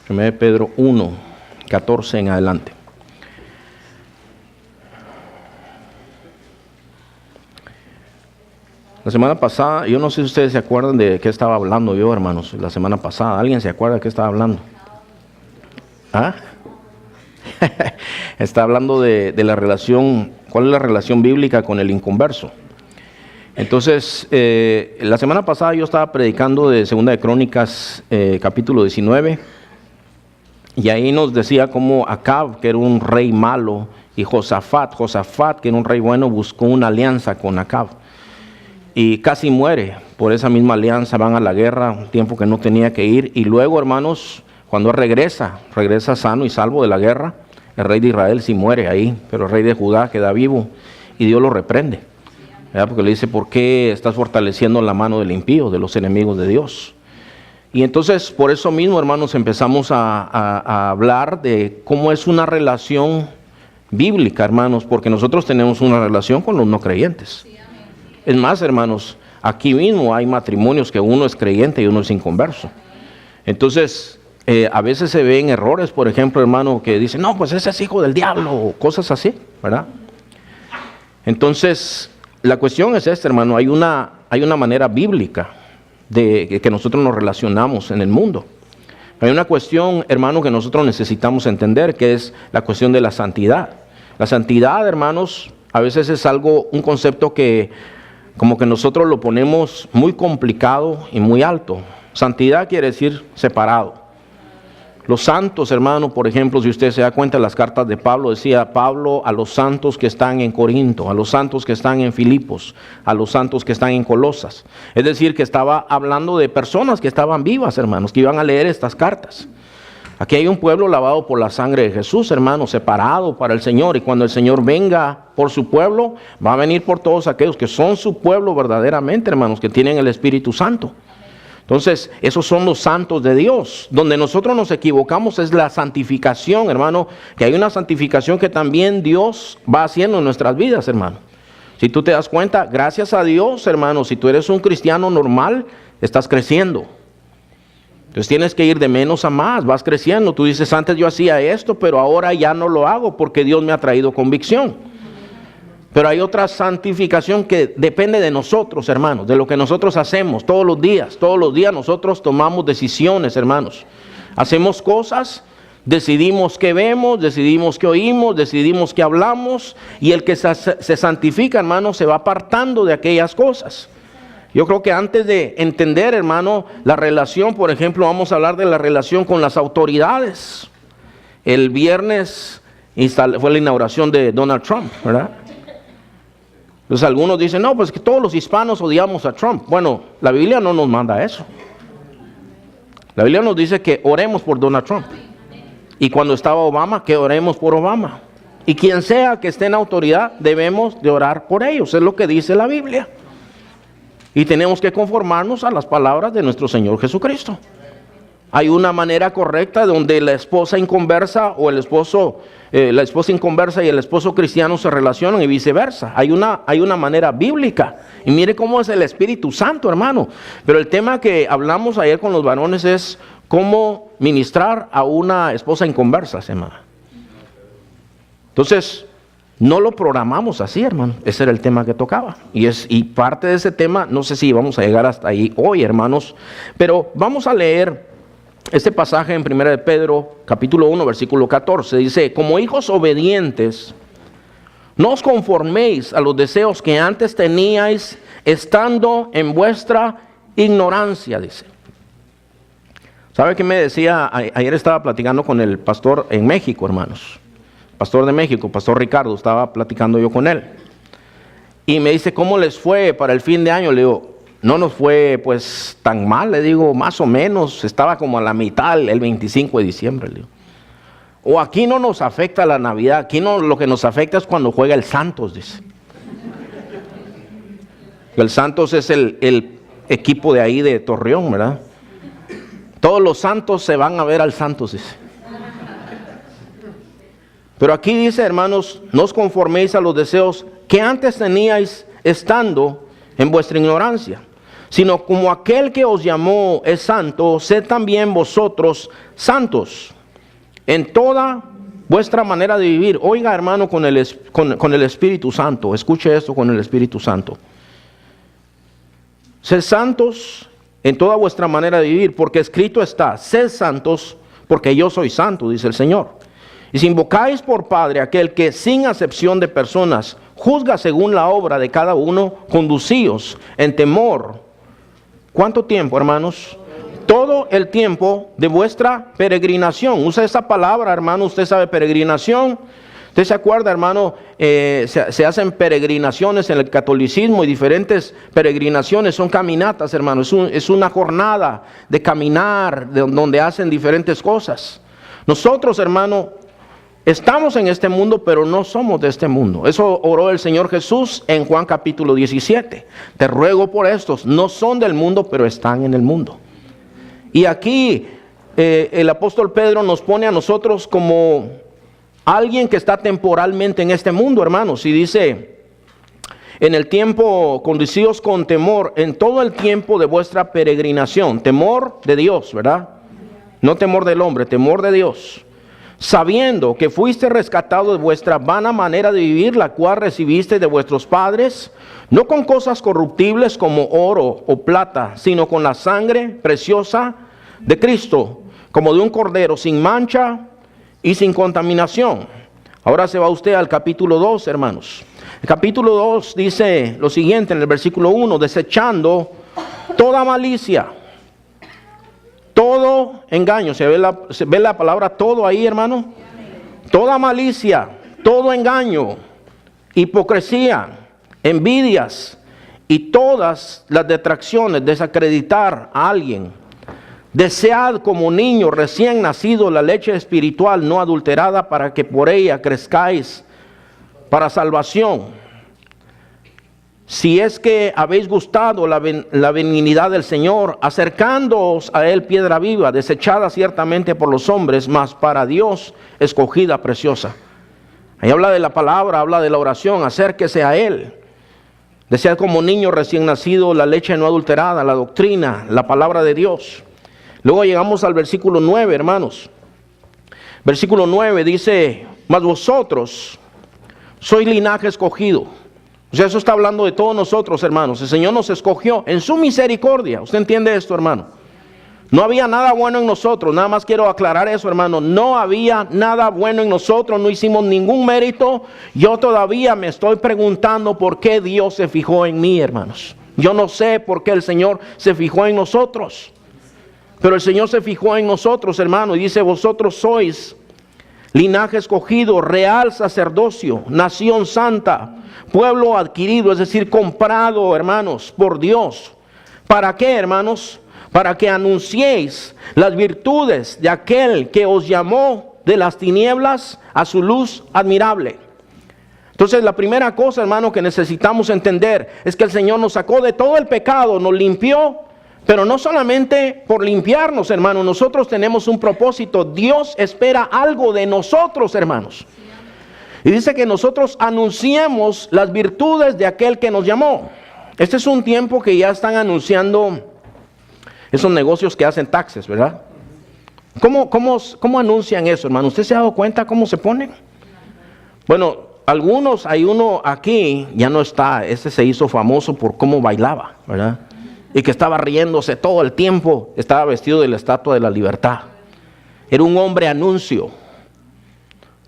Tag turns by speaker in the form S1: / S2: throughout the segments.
S1: 1 Pedro 1, 14 en adelante. La semana pasada, yo no sé si ustedes se acuerdan de qué estaba hablando yo, hermanos, la semana pasada. ¿Alguien se acuerda de qué estaba hablando? ¿Ah? Está hablando de la relación, ¿cuál es la relación bíblica con el inconverso? Entonces, la semana pasada yo estaba predicando de 2 de Crónicas, capítulo 19, y ahí nos decía cómo Acab, que era un rey malo, y Josafat, que era un rey bueno, buscó una alianza con Acab. Y casi muere por esa misma alianza, van a la guerra, un tiempo que no tenía que ir. Y luego, hermanos, cuando regresa sano y salvo de la guerra, el rey de Israel sí muere ahí, pero el rey de Judá queda vivo y Dios lo reprende, ¿verdad? Porque le dice, ¿por qué estás fortaleciendo la mano del impío, de los enemigos de Dios? Y entonces, por eso mismo, hermanos, empezamos a hablar de cómo es una relación bíblica, hermanos, porque nosotros tenemos una relación con los no creyentes. Es más, hermanos, aquí mismo hay matrimonios que uno es creyente y uno es inconverso. Entonces, a veces se ven errores, por ejemplo, hermano, que dicen, no, pues ese es hijo del diablo, o cosas así, ¿verdad? Entonces, la cuestión es esta, hermano, hay una manera bíblica de que nosotros nos relacionamos en el mundo. Hay una cuestión, hermano, que nosotros necesitamos entender, que es la cuestión de la santidad. La santidad, hermanos, a veces es un concepto que como que nosotros lo ponemos muy complicado y muy alto. Santidad quiere decir separado. Los santos, hermano, por ejemplo, si usted se da cuenta de las cartas de Pablo, decía Pablo a los santos que están en Corinto, a los santos que están en Filipos, a los santos que están en Colosas. Es decir, que estaba hablando de personas que estaban vivas, hermanos, que iban a leer estas cartas. Aquí hay un pueblo lavado por la sangre de Jesús, hermano, separado para el Señor. Y cuando el Señor venga por su pueblo, va a venir por todos aquellos que son su pueblo verdaderamente, hermanos, que tienen el Espíritu Santo. Entonces, esos son los santos de Dios. Donde nosotros nos equivocamos es la santificación, hermano, que hay una santificación que también Dios va haciendo en nuestras vidas, hermano. Si tú te das cuenta, gracias a Dios, hermano, si tú eres un cristiano normal, estás creciendo. Entonces tienes que ir de menos a más, vas creciendo. Tú dices, antes yo hacía esto, pero ahora ya no lo hago porque Dios me ha traído convicción. Pero hay otra santificación que depende de nosotros, hermanos, de lo que nosotros hacemos todos los días. Todos los días nosotros tomamos decisiones, hermanos. Hacemos cosas, decidimos qué vemos, decidimos qué oímos, decidimos qué hablamos. Y el que se santifica, hermano, se va apartando de aquellas cosas. Yo creo que antes de entender, hermano, la relación, por ejemplo, vamos a hablar de la relación con las autoridades. El viernes fue la inauguración de Donald Trump, ¿verdad? Entonces algunos dicen, no, pues que todos los hispanos odiamos a Trump. Bueno, la Biblia no nos manda eso. La Biblia nos dice que oremos por Donald Trump. Y cuando estaba Obama, que oremos por Obama. Y quien sea que esté en autoridad, debemos de orar por ellos. Es lo que dice la Biblia. Y tenemos que conformarnos a las palabras de nuestro Señor Jesucristo. Hay una manera correcta donde la esposa inconversa o el esposo, la esposa inconversa y el esposo cristiano se relacionan y viceversa. Hay una manera bíblica. Y mire cómo es el Espíritu Santo, hermano. Pero el tema que hablamos ayer con los varones es cómo ministrar a una esposa inconversa, hermano. Entonces, no lo programamos así, hermano. Ese era el tema que tocaba. Y parte de ese tema, no sé si vamos a llegar hasta ahí hoy, hermanos. Pero vamos a leer este pasaje en 1 de Pedro, capítulo 1, versículo 14. Dice, como hijos obedientes, no os conforméis a los deseos que antes teníais, estando en vuestra ignorancia, dice. ¿Sabe qué me decía? Ayer estaba platicando con el pastor en México, hermanos. Pastor de México, Pastor Ricardo, estaba platicando yo con él. Y me dice, ¿cómo les fue para el fin de año? Le digo, no nos fue pues tan mal, le digo, más o menos. Estaba como a la mitad el 25 de diciembre, le digo. O aquí no nos afecta la Navidad, aquí no, lo que nos afecta es cuando juega el Santos, dice. El Santos es el equipo de ahí de Torreón, ¿verdad? Todos los santos se van a ver al Santos, dice. Pero aquí dice, hermanos, no os conforméis a los deseos que antes teníais estando en vuestra ignorancia. sino como aquel que os llamó es santo, sed también vosotros santos en toda vuestra manera de vivir. Oiga, hermano, con el Espíritu Santo, escuche esto con el Espíritu Santo. Sed santos en toda vuestra manera de vivir, porque escrito está, sed santos, porque yo soy santo, dice el Señor. Y si invocáis por Padre aquel que sin acepción de personas juzga según la obra de cada uno, conducíos en temor. ¿Cuánto tiempo, hermanos? Todo el tiempo de vuestra peregrinación. Usa esa palabra, hermano. Usted sabe peregrinación. Usted se acuerda, hermano, se hacen peregrinaciones en el catolicismo y diferentes peregrinaciones son caminatas, hermano. Es una jornada de caminar donde hacen diferentes cosas. Nosotros, hermano, estamos en este mundo, pero no somos de este mundo. Eso oró el Señor Jesús en Juan capítulo 17. Te ruego por estos, no son del mundo, pero están en el mundo. Y aquí el apóstol Pedro nos pone a nosotros como alguien que está temporalmente en este mundo, hermanos. Y dice, en el tiempo, conducíos con temor, en todo el tiempo de vuestra peregrinación. Temor de Dios, ¿verdad? No temor del hombre, temor de Dios. Sabiendo que fuiste rescatado de vuestra vana manera de vivir, la cual recibiste de vuestros padres, no con cosas corruptibles como oro o plata, sino con la sangre preciosa de Cristo, como de un cordero sin mancha y sin contaminación. Ahora se va usted al capítulo 2, hermanos. El capítulo 2 dice lo siguiente en el versículo 1, desechando toda malicia, todo engaño. ¿Se ve la palabra todo ahí, hermano? Toda malicia, todo engaño, hipocresía, envidias y todas las detracciones, desacreditar a alguien. Desead como niño recién nacido la leche espiritual no adulterada, para que por ella crezcáis para salvación. Si es que habéis gustado la benignidad del Señor, acercándoos a Él piedra viva, desechada ciertamente por los hombres, mas para Dios escogida preciosa. Ahí habla de la palabra, habla de la oración, acérquese a Él. Desead como niño recién nacido la leche no adulterada, la doctrina, la palabra de Dios. Luego llegamos al versículo 9, hermanos. Versículo 9 dice, mas vosotros sois linaje escogido. O sea, eso está hablando de todos nosotros, hermanos. El Señor nos escogió en su misericordia. ¿Usted entiende esto, hermano? No había nada bueno en nosotros. Nada más quiero aclarar eso, hermano. No había nada bueno en nosotros. No hicimos ningún mérito. Yo todavía me estoy preguntando por qué Dios se fijó en mí, hermanos. Yo no sé por qué el Señor se fijó en nosotros. Pero el Señor se fijó en nosotros, hermano, y dice, vosotros sois linaje escogido, real sacerdocio, nación santa, pueblo adquirido, es decir, comprado, hermanos, por Dios. ¿Para qué, hermanos? Para que anunciéis las virtudes de aquel que os llamó de las tinieblas a su luz admirable. Entonces, la primera cosa, hermano, que necesitamos entender es que el Señor nos sacó de todo el pecado, nos limpió. Pero no solamente por limpiarnos, hermanos, nosotros tenemos un propósito. Dios espera algo de nosotros, hermanos. Y dice que nosotros anunciemos las virtudes de aquel que nos llamó. Este es un tiempo que ya están anunciando esos negocios que hacen taxes, ¿verdad? ¿Cómo anuncian eso, hermano? ¿Usted se ha dado cuenta cómo se ponen? Bueno, algunos, hay uno aquí, ya no está, ese se hizo famoso por cómo bailaba, ¿verdad? Y que estaba riéndose todo el tiempo, estaba vestido de la Estatua de la Libertad. Era un hombre anuncio.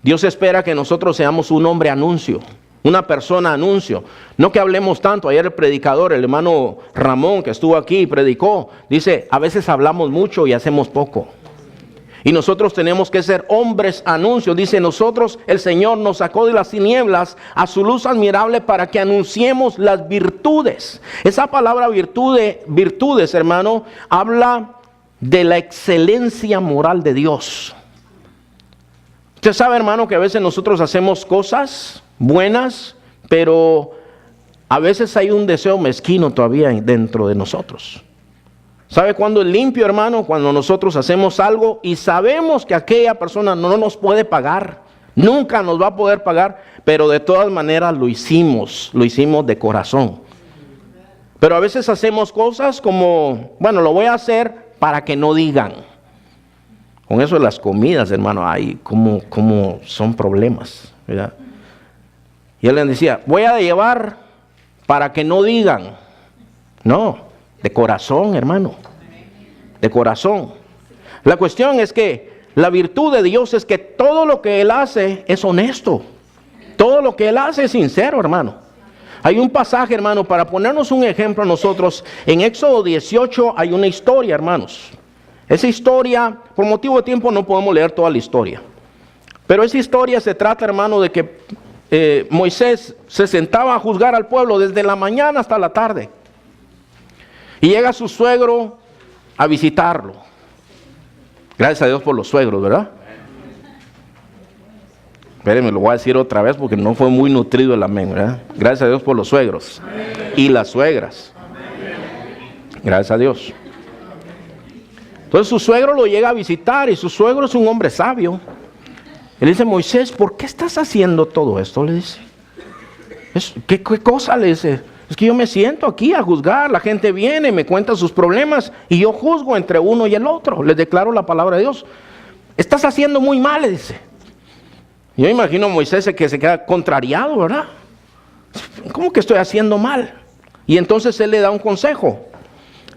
S1: Dios espera que nosotros seamos un hombre anuncio, una persona anuncio. No que hablemos tanto. Ayer el predicador, el hermano Ramón, que estuvo aquí y predicó, dice, a veces hablamos mucho y hacemos poco. Y nosotros tenemos que ser hombres anuncios. Dice, nosotros, el Señor nos sacó de las tinieblas a su luz admirable para que anunciemos las virtudes. Esa palabra virtudes, hermano, habla de la excelencia moral de Dios. Usted sabe, hermano, que a veces nosotros hacemos cosas buenas, pero a veces hay un deseo mezquino todavía dentro de nosotros. ¿Sabe cuándo es limpio, hermano? Cuando nosotros hacemos algo y sabemos que aquella persona no nos puede pagar, nunca nos va a poder pagar, pero de todas maneras lo hicimos de corazón. Pero a veces hacemos cosas como, bueno, lo voy a hacer para que no digan. Con eso de las comidas, hermano, hay como son problemas, ¿verdad? Y él les decía, voy a llevar para que no digan. No, de corazón, hermano, de corazón. La cuestión es que la virtud de Dios es que todo lo que Él hace es honesto. Todo lo que Él hace es sincero, hermano. Hay un pasaje, hermano, para ponernos un ejemplo a nosotros. En Éxodo 18 hay una historia, hermanos. Esa historia, por motivo de tiempo no podemos leer toda la historia. Pero esa historia se trata, hermano, de que Moisés se sentaba a juzgar al pueblo desde la mañana hasta la tarde. Y llega su suegro a visitarlo. Gracias a Dios por los suegros, ¿verdad? Espérenme, lo voy a decir otra vez porque no fue muy nutrido el amén, ¿verdad? Gracias a Dios por los suegros y las suegras. Gracias a Dios. Entonces su suegro lo llega a visitar y su suegro es un hombre sabio. Él dice, Moisés, ¿por qué estás haciendo todo esto? Le dice. ¿Qué cosa? Le dice. Es que yo me siento aquí a juzgar, la gente viene, me cuenta sus problemas y yo juzgo entre uno y el otro. Les declaro la palabra de Dios. Estás haciendo muy mal, le dice. Yo imagino a Moisés que se queda contrariado, ¿verdad? ¿Cómo que estoy haciendo mal? Y entonces él le da un consejo.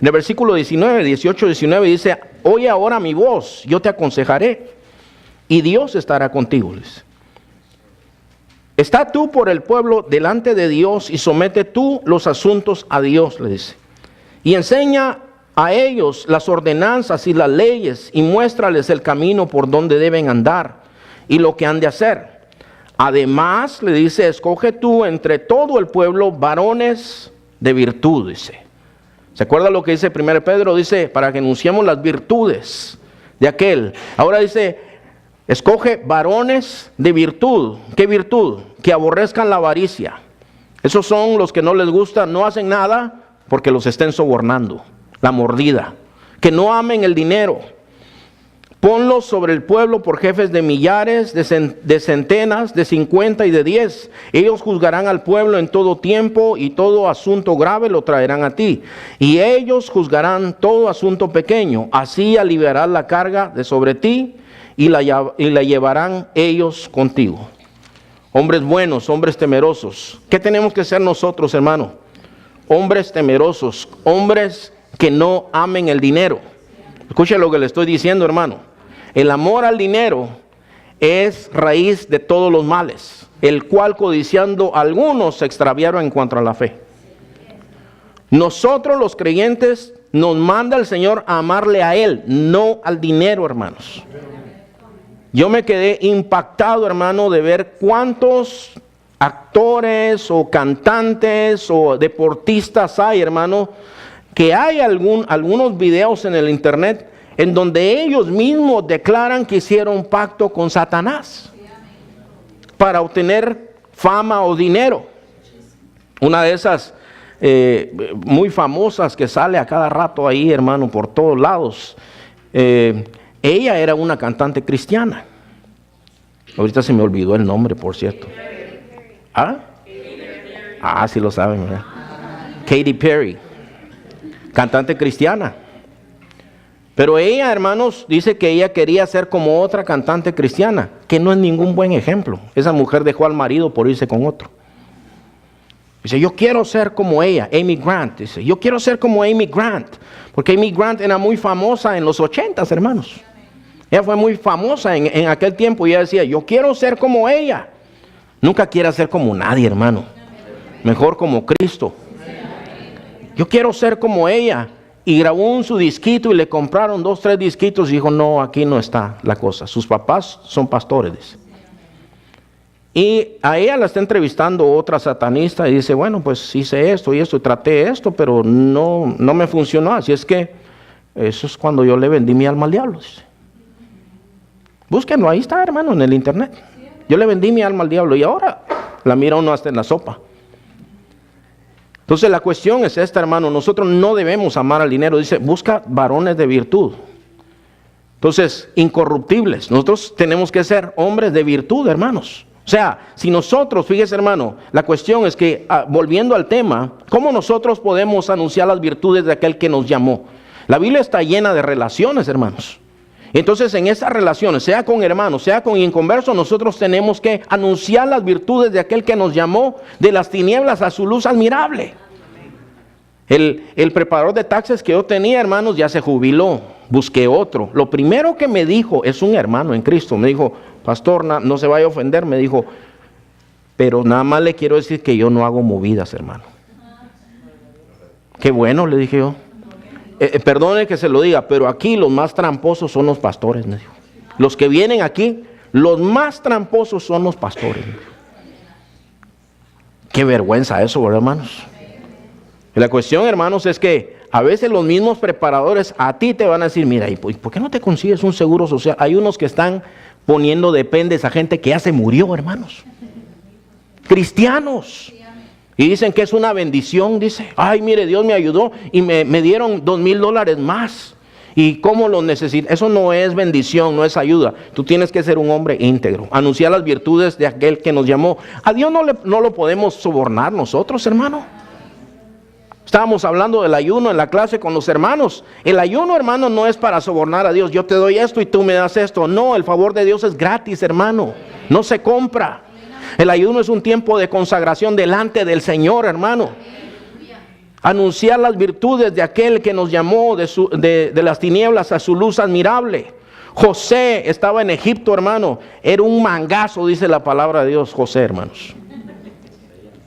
S1: En el versículo 18-19 dice, oye ahora mi voz, yo te aconsejaré y Dios estará contigo. Dice. Está tú por el pueblo delante de Dios y somete tú los asuntos a Dios, le dice. Y enseña a ellos las ordenanzas y las leyes y muéstrales el camino por donde deben andar y lo que han de hacer. Además, le dice, escoge tú entre todo el pueblo varones de virtud, dice. ¿Se acuerda lo que dice 1 Pedro? Dice, para que anunciemos las virtudes de aquel. Ahora dice, escoge varones de virtud. ¿Qué virtud? Que aborrezcan la avaricia. Esos son los que no les gusta, no hacen nada porque los estén sobornando. La mordida. Que no amen el dinero. Ponlos sobre el pueblo por jefes de millares, de centenas, de 50 y de 10. Ellos juzgarán al pueblo en todo tiempo y todo asunto grave lo traerán a ti. Y ellos juzgarán todo asunto pequeño. Así aliviarás la carga de sobre ti y la llevarán ellos contigo. Hombres buenos, hombres temerosos. ¿Qué tenemos que ser nosotros, hermano? Hombres temerosos, hombres que no amen el dinero. Escuche lo que le estoy diciendo, hermano. El amor al dinero es raíz de todos los males, el cual codiciando algunos se extraviaron en cuanto a la fe. Nosotros los creyentes nos manda el Señor a amarle a Él, no al dinero, hermanos. Yo me quedé impactado, hermano, de ver cuántos actores o cantantes o deportistas hay, hermano, que hay algunos videos en el internet en donde ellos mismos declaran que hicieron un pacto con Satanás para obtener fama o dinero. Una de esas muy famosas que sale a cada rato ahí, hermano, por todos lados. Ella era una cantante cristiana. Ahorita se me olvidó el nombre, por cierto. ¿Ah? Sí lo saben, ¿verdad? Katy Perry, cantante cristiana. Pero ella, hermanos, dice que ella quería ser como otra cantante cristiana, que no es ningún buen ejemplo. Esa mujer dejó al marido por irse con otro. Dice, yo quiero ser como ella, Amy Grant. Dice, yo quiero ser como Amy Grant. Porque Amy Grant era muy famosa en los 80s, hermanos. Ella fue muy famosa en aquel tiempo y ella decía, yo quiero ser como ella. Nunca quiera ser como nadie, hermano. Mejor como Cristo. Yo quiero ser como ella. Y grabó su disquito y le compraron 2, 3 disquitos y dijo, no, aquí no está la cosa. Sus papás son pastores, dice. Y a ella la está entrevistando otra satanista y dice, bueno, pues hice esto y esto y traté esto, pero no me funcionó. Así es que eso es cuando yo le vendí mi alma al diablo, dice. Búsquenlo, ahí está, hermano, en el internet. Yo le vendí mi alma al diablo y ahora la mira uno hasta en la sopa. Entonces la cuestión es esta, hermano, nosotros no debemos amar al dinero. Dice, busca varones de virtud. Entonces, incorruptibles. Nosotros tenemos que ser hombres de virtud, hermanos. O sea, si nosotros, fíjese hermano, la cuestión es que, volviendo al tema, ¿cómo nosotros podemos anunciar las virtudes de aquel que nos llamó? La Biblia está llena de relaciones, hermanos. Entonces, en esas relaciones, sea con hermanos, sea con inconversos, nosotros tenemos que anunciar las virtudes de aquel que nos llamó de las tinieblas a su luz admirable. El preparador de taxes que yo tenía, hermanos, ya se jubiló. Busqué otro. Lo primero que me dijo, es un hermano en Cristo, me dijo: pastor, no se vaya a ofender, me dijo, pero nada más le quiero decir que yo no hago movidas, hermano. Qué bueno, le dije yo. Perdone que se lo diga, pero aquí los más tramposos son los pastores, me dijo. Los que vienen aquí, los más tramposos son los pastores, me dijo. Qué vergüenza eso, ¿verdad, hermanos? La cuestión, hermanos, es que a veces los mismos preparadores a ti te van a decir: mira, ¿y por qué no te consigues un seguro social? Hay unos que están poniendo dependes a gente que ya se murió, hermanos. Cristianos. Y dicen que es una bendición, dice: ay, mire, Dios me ayudó y me dieron $2,000 más. ¿Y cómo lo necesito? Eso no es bendición, no es ayuda. Tú tienes que ser un hombre íntegro. Anunciar las virtudes de aquel que nos llamó. A Dios no lo podemos sobornar nosotros, hermano. Estábamos hablando del ayuno en la clase con los hermanos. El ayuno, hermano, no es para sobornar a Dios. Yo te doy esto y tú me das esto. No, el favor de Dios es gratis, hermano. No se compra. El ayuno es un tiempo de consagración delante del Señor, hermano. Anunciar las virtudes de aquel que nos llamó de las tinieblas a su luz admirable. José estaba en Egipto, hermano. Era un mangazo, dice la palabra de Dios, José, hermanos.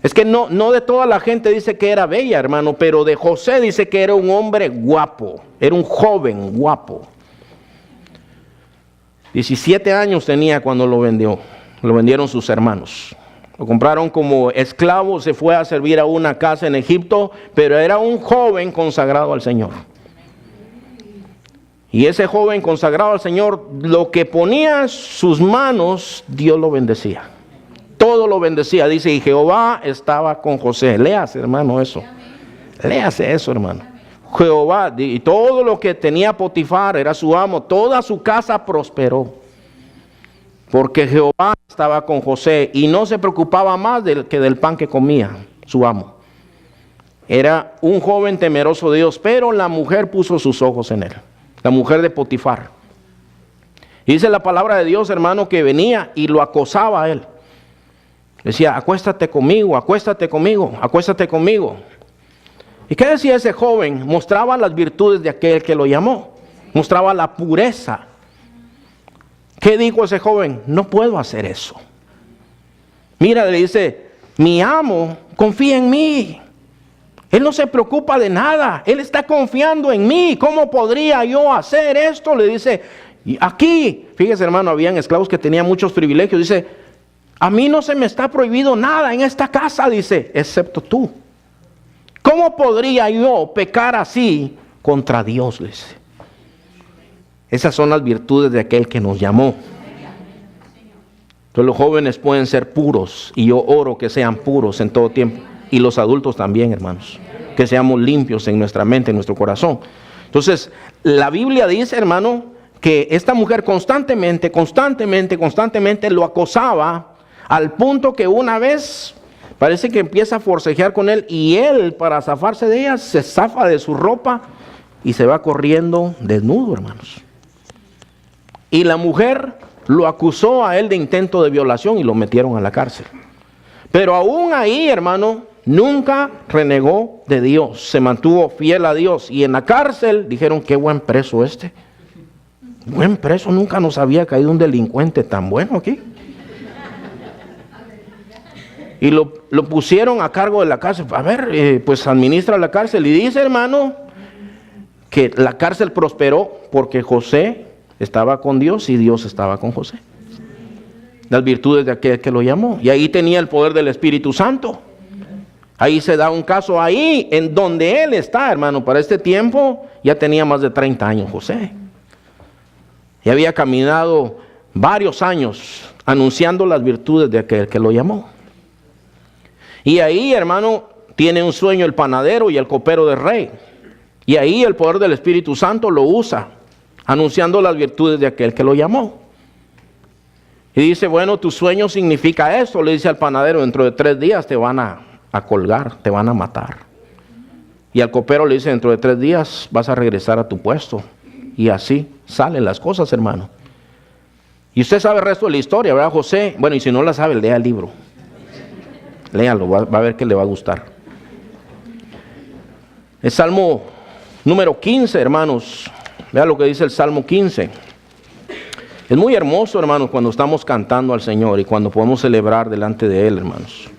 S1: Es que no de toda la gente dice que era bella, hermano, pero de José dice que era un hombre guapo, era un joven guapo. 17 años tenía cuando lo vendieron sus hermanos. Lo compraron como esclavo, se fue a servir a una casa en Egipto, pero era un joven consagrado al Señor. Y ese joven consagrado al Señor, lo que ponía sus manos, Dios lo bendecía. Todo lo bendecía, dice, y Jehová estaba con José. Léase, hermano, eso. Léase eso, hermano. Jehová, y todo lo que tenía Potifar, era su amo, toda su casa prosperó. Porque Jehová estaba con José y no se preocupaba más que del pan que comía su amo. Era un joven temeroso de Dios, pero la mujer puso sus ojos en él. La mujer de Potifar. Y dice la palabra de Dios, hermano, que venía y lo acosaba a él. Decía: acuéstate conmigo, acuéstate conmigo, acuéstate conmigo. ¿Y qué decía ese joven? Mostraba las virtudes de aquel que lo llamó. Mostraba la pureza. ¿Qué dijo ese joven? No puedo hacer eso. Mira, le dice: mi amo confía en mí. Él no se preocupa de nada. Él está confiando en mí. ¿Cómo podría yo hacer esto? Le dice. Y aquí, fíjese, hermano, habían esclavos que tenían muchos privilegios. Dice: a mí no se me está prohibido nada en esta casa, dice, excepto tú. ¿Cómo podría yo pecar así contra Dios? Le dice. Esas son las virtudes de aquel que nos llamó. Entonces los jóvenes pueden ser puros, y yo oro que sean puros en todo tiempo. Y los adultos también, hermanos. Que seamos limpios en nuestra mente, en nuestro corazón. Entonces, la Biblia dice, hermano, que esta mujer constantemente lo acosaba, al punto que una vez parece que empieza a forcejear con él, y él, para zafarse de ella, se zafa de su ropa y se va corriendo desnudo, hermanos. Y la mujer lo acusó a él de intento de violación y lo metieron a la cárcel. Pero aún ahí, hermano, nunca renegó de Dios, se mantuvo fiel a Dios. Y en la cárcel dijeron: qué buen preso este. Buen preso, nunca nos había caído un delincuente tan bueno aquí. Y lo pusieron a cargo de la cárcel. A ver, pues administra la cárcel. Y dice, hermano, que la cárcel prosperó porque José estaba con Dios y Dios estaba con José. Las virtudes de aquel que lo llamó. Y ahí tenía el poder del Espíritu Santo. Ahí se da un caso, ahí en donde él está, hermano. Para este tiempo ya tenía más de 30 años José. Y había caminado varios años anunciando las virtudes de aquel que lo llamó. Y ahí, hermano, tiene un sueño el panadero y el copero del rey. Y ahí el poder del Espíritu Santo lo usa, anunciando las virtudes de aquel que lo llamó. Y dice, bueno, tu sueño significa esto. Le dice al panadero, dentro de 3 días te van a colgar, te van a matar. Y al copero le dice, dentro de 3 días vas a regresar a tu puesto. Y así salen las cosas, hermano. Y usted sabe el resto de la historia, ¿verdad, José? Bueno, y si no la sabe, lea el libro. Léalo, va a ver que le va a gustar. El Salmo número 15, hermanos. Vea lo que dice el Salmo 15. Es muy hermoso, hermanos, cuando estamos cantando al Señor y cuando podemos celebrar delante de Él, hermanos.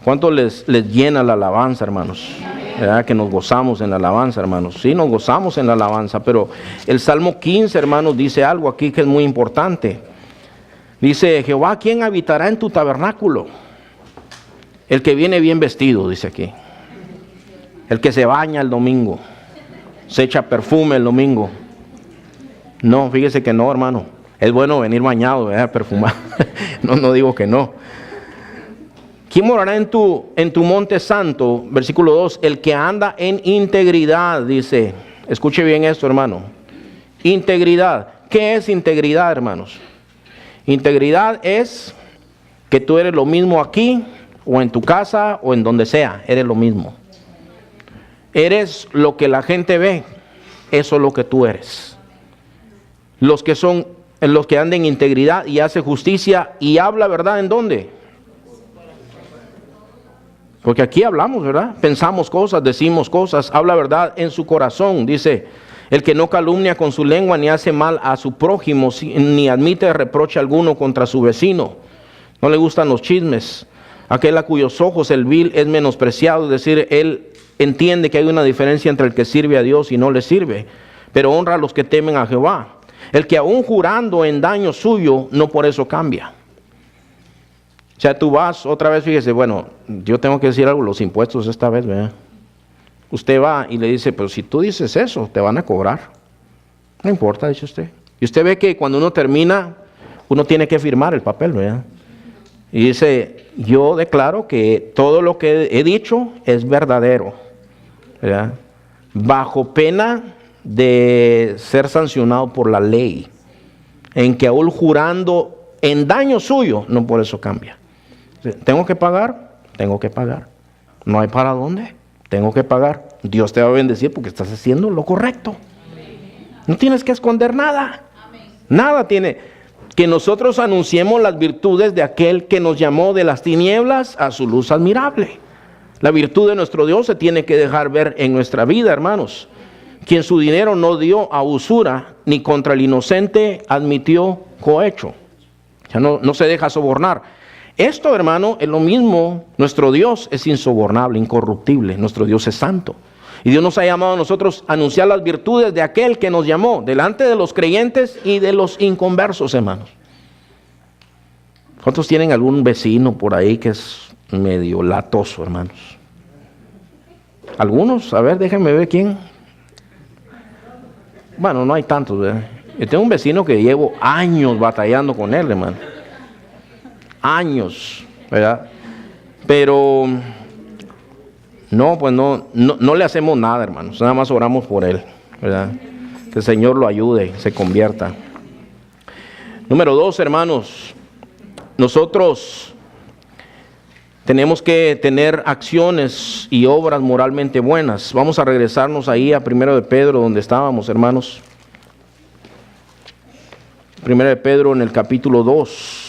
S1: ¿Cuánto les llena la alabanza, hermanos? ¿Verdad? Que nos gozamos en la alabanza, hermanos. Sí, nos gozamos en la alabanza, pero el Salmo 15, hermanos, dice algo aquí que es muy importante. Dice, Jehová, ¿quién habitará en tu tabernáculo? El que viene bien vestido, dice aquí. El que se baña el domingo, se echa perfume el domingo. No, fíjese que no, hermano. Es bueno venir bañado, ¿verdad? Perfumado. No digo que no. ¿Quién morará en tu monte santo? Versículo 2. El que anda en integridad, dice. Escuche bien esto, hermano. Integridad. ¿Qué es integridad, hermanos? Integridad es que tú eres lo mismo aquí, o en tu casa, o en donde sea. Eres lo mismo. Eres lo que la gente ve. Eso es lo que tú eres. Los que andan en integridad y hace justicia y habla verdad, ¿en dónde? Porque aquí hablamos, ¿verdad? Pensamos cosas, decimos cosas, habla verdad en su corazón. Dice, el que no calumnia con su lengua ni hace mal a su prójimo, ni admite reproche alguno contra su vecino. No le gustan los chismes. Aquel a cuyos ojos el vil es menospreciado, es decir, él entiende que hay una diferencia entre el que sirve a Dios y no le sirve, pero honra a los que temen a Jehová. El que aún jurando en daño suyo, no por eso cambia. O sea, tú vas, otra vez, fíjese, bueno, yo tengo que decir algo, los impuestos esta vez, ¿verdad? Usted va y le dice, pero si tú dices eso, te van a cobrar. No importa, dice usted. Y usted ve que cuando uno termina, uno tiene que firmar el papel, ¿verdad? Y dice, yo declaro que todo lo que he dicho es verdadero, ¿verdad? Bajo pena de ser sancionado por la ley, en que aún jurando en daño suyo, no por eso cambia. ¿Tengo que pagar? Tengo que pagar. ¿No hay para dónde? Tengo que pagar. Dios te va a bendecir porque estás haciendo lo correcto. No tienes que esconder nada. Nada tiene. Que nosotros anunciemos las virtudes de aquel que nos llamó de las tinieblas a su luz admirable. La virtud de nuestro Dios se tiene que dejar ver en nuestra vida, hermanos. Quien su dinero no dio a usura, ni contra el inocente admitió cohecho. O sea, no se deja sobornar. Esto, hermano, es lo mismo. Nuestro Dios es insobornable, incorruptible. Nuestro Dios es santo. Y Dios nos ha llamado a nosotros a anunciar las virtudes de aquel que nos llamó, delante de los creyentes y de los inconversos, hermanos. ¿Cuántos tienen algún vecino por ahí que es medio latoso, hermanos? ¿Algunos? A ver, déjenme ver quién. Bueno, no hay tantos, ¿verdad? Yo tengo un vecino que llevo años batallando con él, hermano. Años, ¿verdad? Pero no, pues no le hacemos nada, hermanos. Nada más oramos por él, ¿verdad? Que el Señor lo ayude, se convierta. Número 2, hermanos. Nosotros tenemos que tener acciones y obras moralmente buenas. Vamos a regresarnos ahí a 1 de Pedro, donde estábamos, hermanos. 1 de Pedro en el capítulo 2.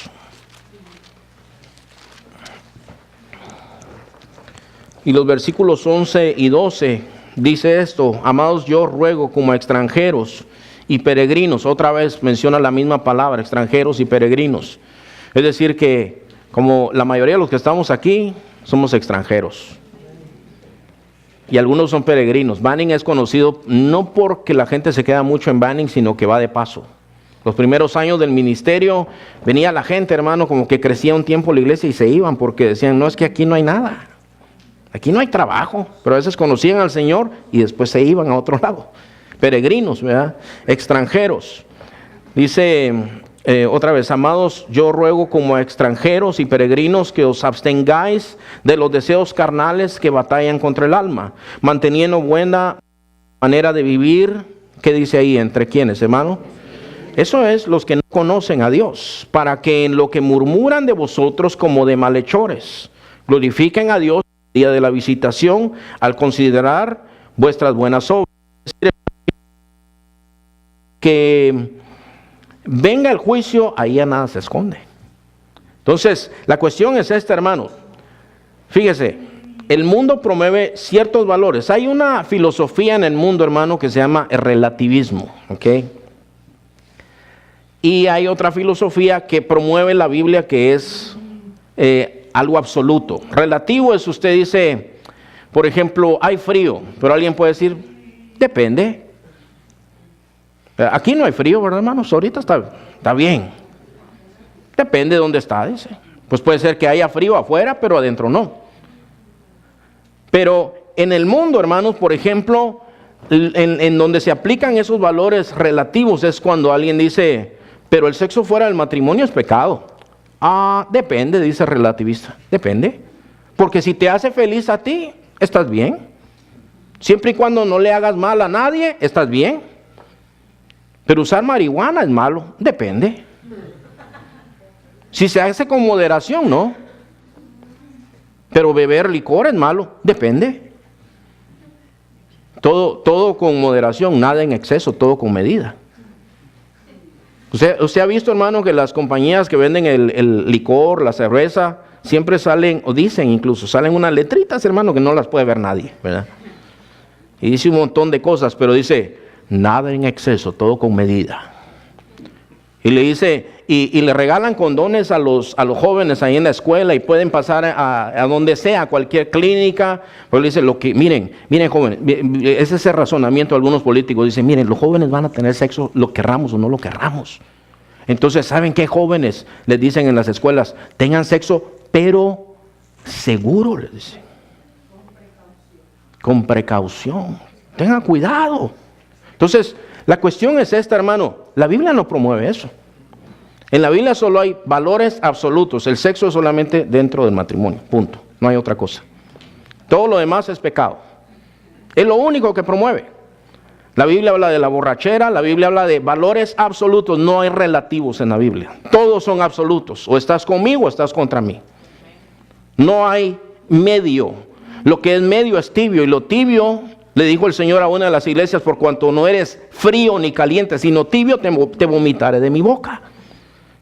S1: Y los versículos 11 y 12 dice esto: amados, yo ruego como extranjeros y peregrinos. Otra vez menciona la misma palabra, extranjeros y peregrinos. Es decir que como la mayoría de los que estamos aquí somos extranjeros. Y algunos son peregrinos. Banning es conocido no porque la gente se queda mucho en Banning, sino que va de paso. Los primeros años del ministerio venía la gente, hermano, como que crecía un tiempo la iglesia y se iban porque decían, no, es que aquí no hay nada. Aquí no hay trabajo, pero a veces conocían al Señor y después se iban a otro lado. Peregrinos, ¿verdad? Extranjeros. Dice otra vez, amados, yo ruego como extranjeros y peregrinos que os abstengáis de los deseos carnales que batallan contra el alma, manteniendo buena manera de vivir. ¿Qué dice ahí? ¿Entre quiénes, hermano? Eso es los que no conocen a Dios, para que en lo que murmuran de vosotros como de malhechores, glorifiquen a Dios el día de la visitación al considerar vuestras buenas obras. Es decir, que venga el juicio, ahí ya nada se esconde. Entonces, la cuestión es esta, hermano. Fíjese, el mundo promueve ciertos valores. Hay una filosofía en el mundo, hermano, que se llama el relativismo, ¿ok? Y hay otra filosofía que promueve la Biblia, que es algo absoluto. Relativo es, usted dice, por ejemplo, hay frío, pero alguien puede decir, depende. Aquí no hay frío, ¿verdad, hermanos? Ahorita está bien. Depende de dónde está, dice. Pues puede ser que haya frío afuera, pero adentro no. Pero en el mundo, hermanos, por ejemplo, en donde se aplican esos valores relativos es cuando alguien dice, pero el sexo fuera del matrimonio es pecado. Ah, depende, dice el relativista. Depende. Porque si te hace feliz a ti, estás bien. Siempre y cuando no le hagas mal a nadie, estás bien. Pero usar marihuana es malo. Depende. Si se hace con moderación, no. Pero beber licor es malo. Depende. Todo con moderación, nada en exceso, todo con medida. Usted ha visto, hermano, que las compañías que venden el licor, la cerveza, siempre salen, o dicen incluso, salen unas letritas, hermano, que no las puede ver nadie, ¿verdad? Y dice un montón de cosas, pero dice, nada en exceso, todo con medida. Y le dice, y le regalan condones a los jóvenes ahí en la escuela y pueden pasar a donde sea, a cualquier clínica. Pues le dice, miren jóvenes, ese es el razonamiento de algunos políticos. Dicen, miren, los jóvenes van a tener sexo, lo querramos o no lo querramos. Entonces, ¿saben qué, jóvenes? Les dicen en las escuelas, tengan sexo, pero seguro, les dicen. Con precaución. Tengan cuidado. Entonces, la cuestión es esta, hermano. La Biblia no promueve eso. En la Biblia solo hay valores absolutos. El sexo es solamente dentro del matrimonio. Punto. No hay otra cosa. Todo lo demás es pecado. Es lo único que promueve. La Biblia habla de la borrachera. La Biblia habla de valores absolutos. No hay relativos en la Biblia. Todos son absolutos. O estás conmigo o estás contra mí. No hay medio. Lo que es medio es tibio. Y lo tibio, le dijo el Señor a una de las iglesias, por cuanto no eres frío ni caliente, sino tibio, te vomitaré de mi boca.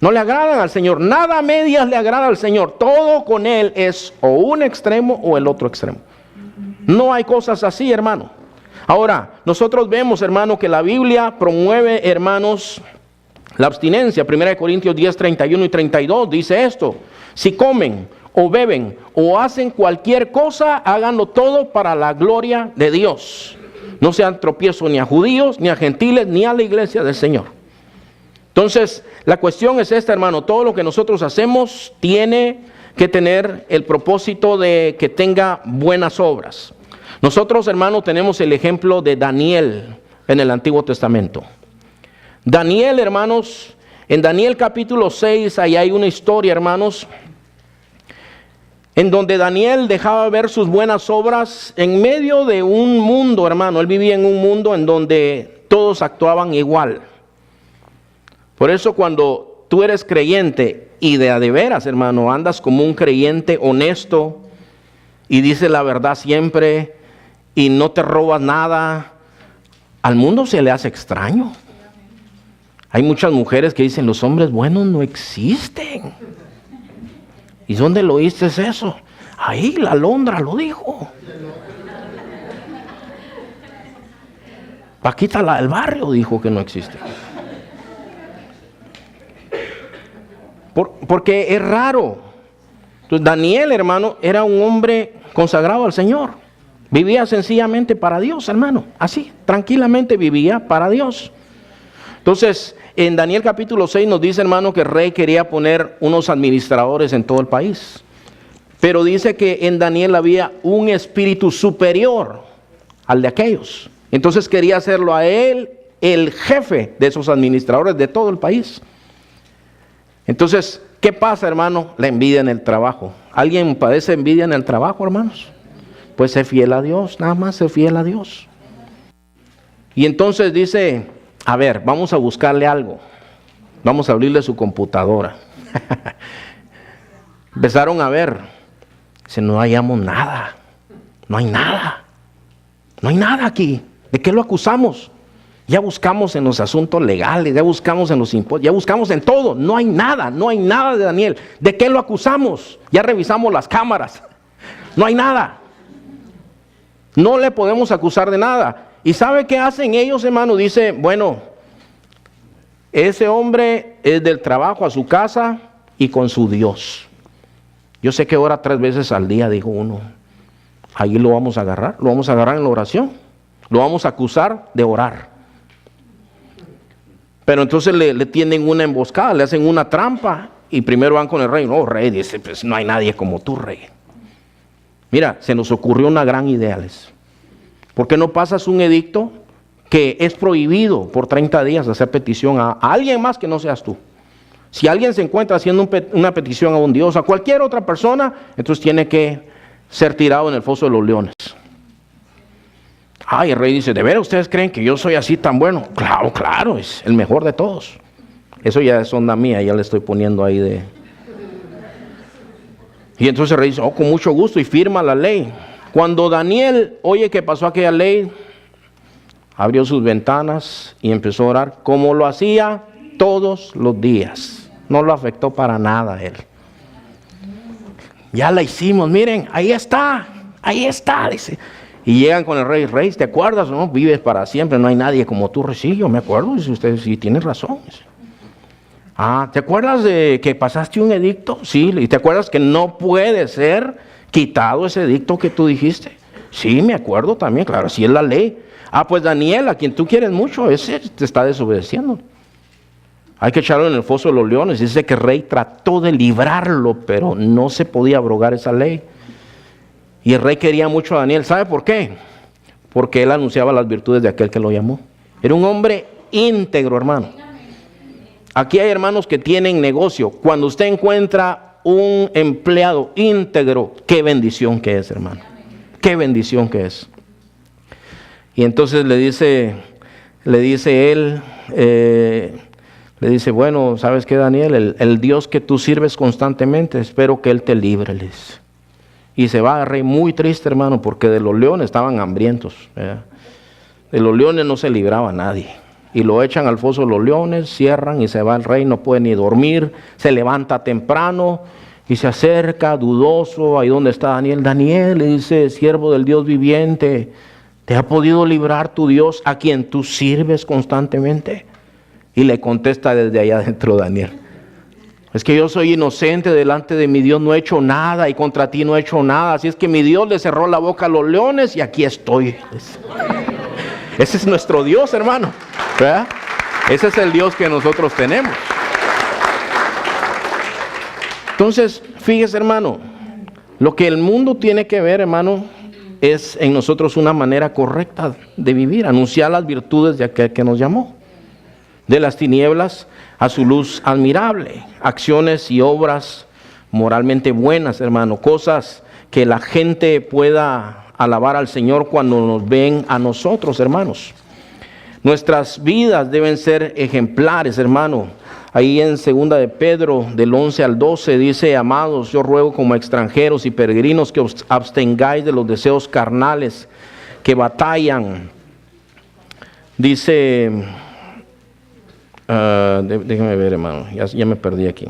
S1: No le agradan al Señor, nada a medias le agrada al Señor. Todo con Él es o un extremo o el otro extremo. No hay cosas así, hermano. Ahora, nosotros vemos, hermano, que la Biblia promueve, hermanos, la abstinencia. 1 Corintios 10, 31 y 32 dice esto: si comen o beben o hacen cualquier cosa, háganlo todo para la gloria de Dios. No sean tropiezo ni a judíos, ni a gentiles, ni a la iglesia del Señor. Entonces, la cuestión es esta, hermano. Todo lo que nosotros hacemos tiene que tener el propósito de que tenga buenas obras. Nosotros, hermano, tenemos el ejemplo de Daniel en el Antiguo Testamento. Daniel, hermanos, en Daniel capítulo 6, ahí hay una historia, hermanos, en donde Daniel dejaba ver sus buenas obras en medio de un mundo, hermano. Él vivía en un mundo en donde todos actuaban igual. Por eso cuando tú eres creyente y de veras, hermano, andas como un creyente honesto y dices la verdad siempre y no te robas nada, al mundo se le hace extraño. Hay muchas mujeres que dicen, los hombres buenos no existen. ¿Y dónde lo oíste eso? Ahí la Alondra lo dijo. Paquita la del barrio dijo que no existe. Porque es raro. Entonces, Daniel, hermano, era un hombre consagrado al Señor. Vivía sencillamente para Dios, hermano. Así, tranquilamente vivía para Dios. Entonces, en Daniel capítulo 6 nos dice, hermano, que el rey quería poner unos administradores en todo el país. Pero dice que en Daniel había un espíritu superior al de aquellos. Entonces quería hacerlo a él el jefe de esos administradores de todo el país. Entonces, ¿qué pasa, hermano? La envidia en el trabajo. ¿Alguien padece envidia en el trabajo, hermanos? Pues sé fiel a Dios, nada más sé fiel a Dios. Y entonces dice, a ver, vamos a buscarle algo. vamos a abrirle su computadora. Empezaron a ver, dice, no hallamos nada, no hay nada aquí. ¿De qué lo acusamos? Ya buscamos en los asuntos legales, ya buscamos en los impuestos, ya buscamos en todo. No hay nada de Daniel. ¿De qué lo acusamos? Ya revisamos las cámaras. No hay nada. No le podemos acusar de nada. ¿Y sabe qué hacen ellos, hermano? Dice, bueno, ese hombre es del trabajo a su casa y con su Dios. Yo sé que ora 3 veces al día, dijo uno. Ahí lo vamos a agarrar en la oración. Lo vamos a acusar de orar. Pero entonces le tienden una emboscada, le hacen una trampa y primero van con el rey. No, rey, dice, pues no hay nadie como tú, rey. Mira, se nos ocurrió una gran idea. ¿Por qué no pasas un edicto que es prohibido por 30 días hacer petición a alguien más que no seas tú? Si alguien se encuentra haciendo una petición a un Dios, a cualquier otra persona, entonces tiene que ser tirado en el foso de los leones. Ay, el rey dice, ¿de veras ustedes creen que yo soy así tan bueno? Claro, es el mejor de todos. Eso ya es onda mía, ya le estoy poniendo ahí de... Y entonces el rey dice, con mucho gusto, y firma la ley. Cuando Daniel oye que pasó aquella ley, abrió sus ventanas y empezó a orar, como lo hacía todos los días. No lo afectó para nada a él. Ya la hicimos, miren, ahí está, dice. Y llegan con el rey, rey, ¿te acuerdas? No, vives para siempre, no hay nadie como tú. Sí, yo me acuerdo, dice usted, sí, tienes razón. Dice. ¿Te acuerdas de que pasaste un edicto? Sí, ¿y te acuerdas que no puede ser quitado ese edicto que tú dijiste? Sí, me acuerdo también, claro, así es la ley. Pues Daniel, a quien tú quieres mucho, ese te está desobedeciendo. Hay que echarlo en el foso de los leones. Dice que el rey trató de librarlo, pero no se podía abrogar esa ley. Y el rey quería mucho a Daniel. ¿Sabe por qué? Porque él anunciaba las virtudes de aquel que lo llamó. Era un hombre íntegro, hermano. Aquí hay hermanos que tienen negocio. Cuando usted encuentra un empleado íntegro, qué bendición que es, hermano. Qué bendición que es. Y entonces le dice él, le dice, bueno, ¿sabes qué, Daniel? El Dios que tú sirves constantemente, espero que Él te libre, le dice. Y se va el rey muy triste, hermano, porque de los leones estaban hambrientos, ¿verdad? De los leones no se libraba nadie. Y lo echan al foso de los leones, cierran y se va el rey, no puede ni dormir, se levanta temprano y se acerca dudoso, ahí donde está Daniel. Daniel, le dice, siervo del Dios viviente, ¿te ha podido librar tu Dios a quien tú sirves constantemente? Y le contesta desde allá adentro Daniel, es que yo soy inocente delante de mi Dios, no he hecho nada y contra ti no he hecho nada, así es que mi Dios le cerró la boca a los leones y aquí estoy. Ese es nuestro Dios, hermano, ¿verdad? Ese es el Dios que nosotros tenemos. Entonces, fíjese, hermano, lo que el mundo tiene que ver, hermano, es en nosotros una manera correcta de vivir, anunciar las virtudes de aquel que nos llamó. De las tinieblas a su luz admirable, acciones y obras moralmente buenas, hermano, cosas que la gente pueda alabar al Señor cuando nos ven a nosotros, hermanos. Nuestras vidas deben ser ejemplares, hermano. Ahí en 2 de Pedro, del 11 al 12, dice, amados, yo ruego como extranjeros y peregrinos que os abstengáis de los deseos carnales que batallan. Dice... déjeme ver, hermano, ya me perdí aquí.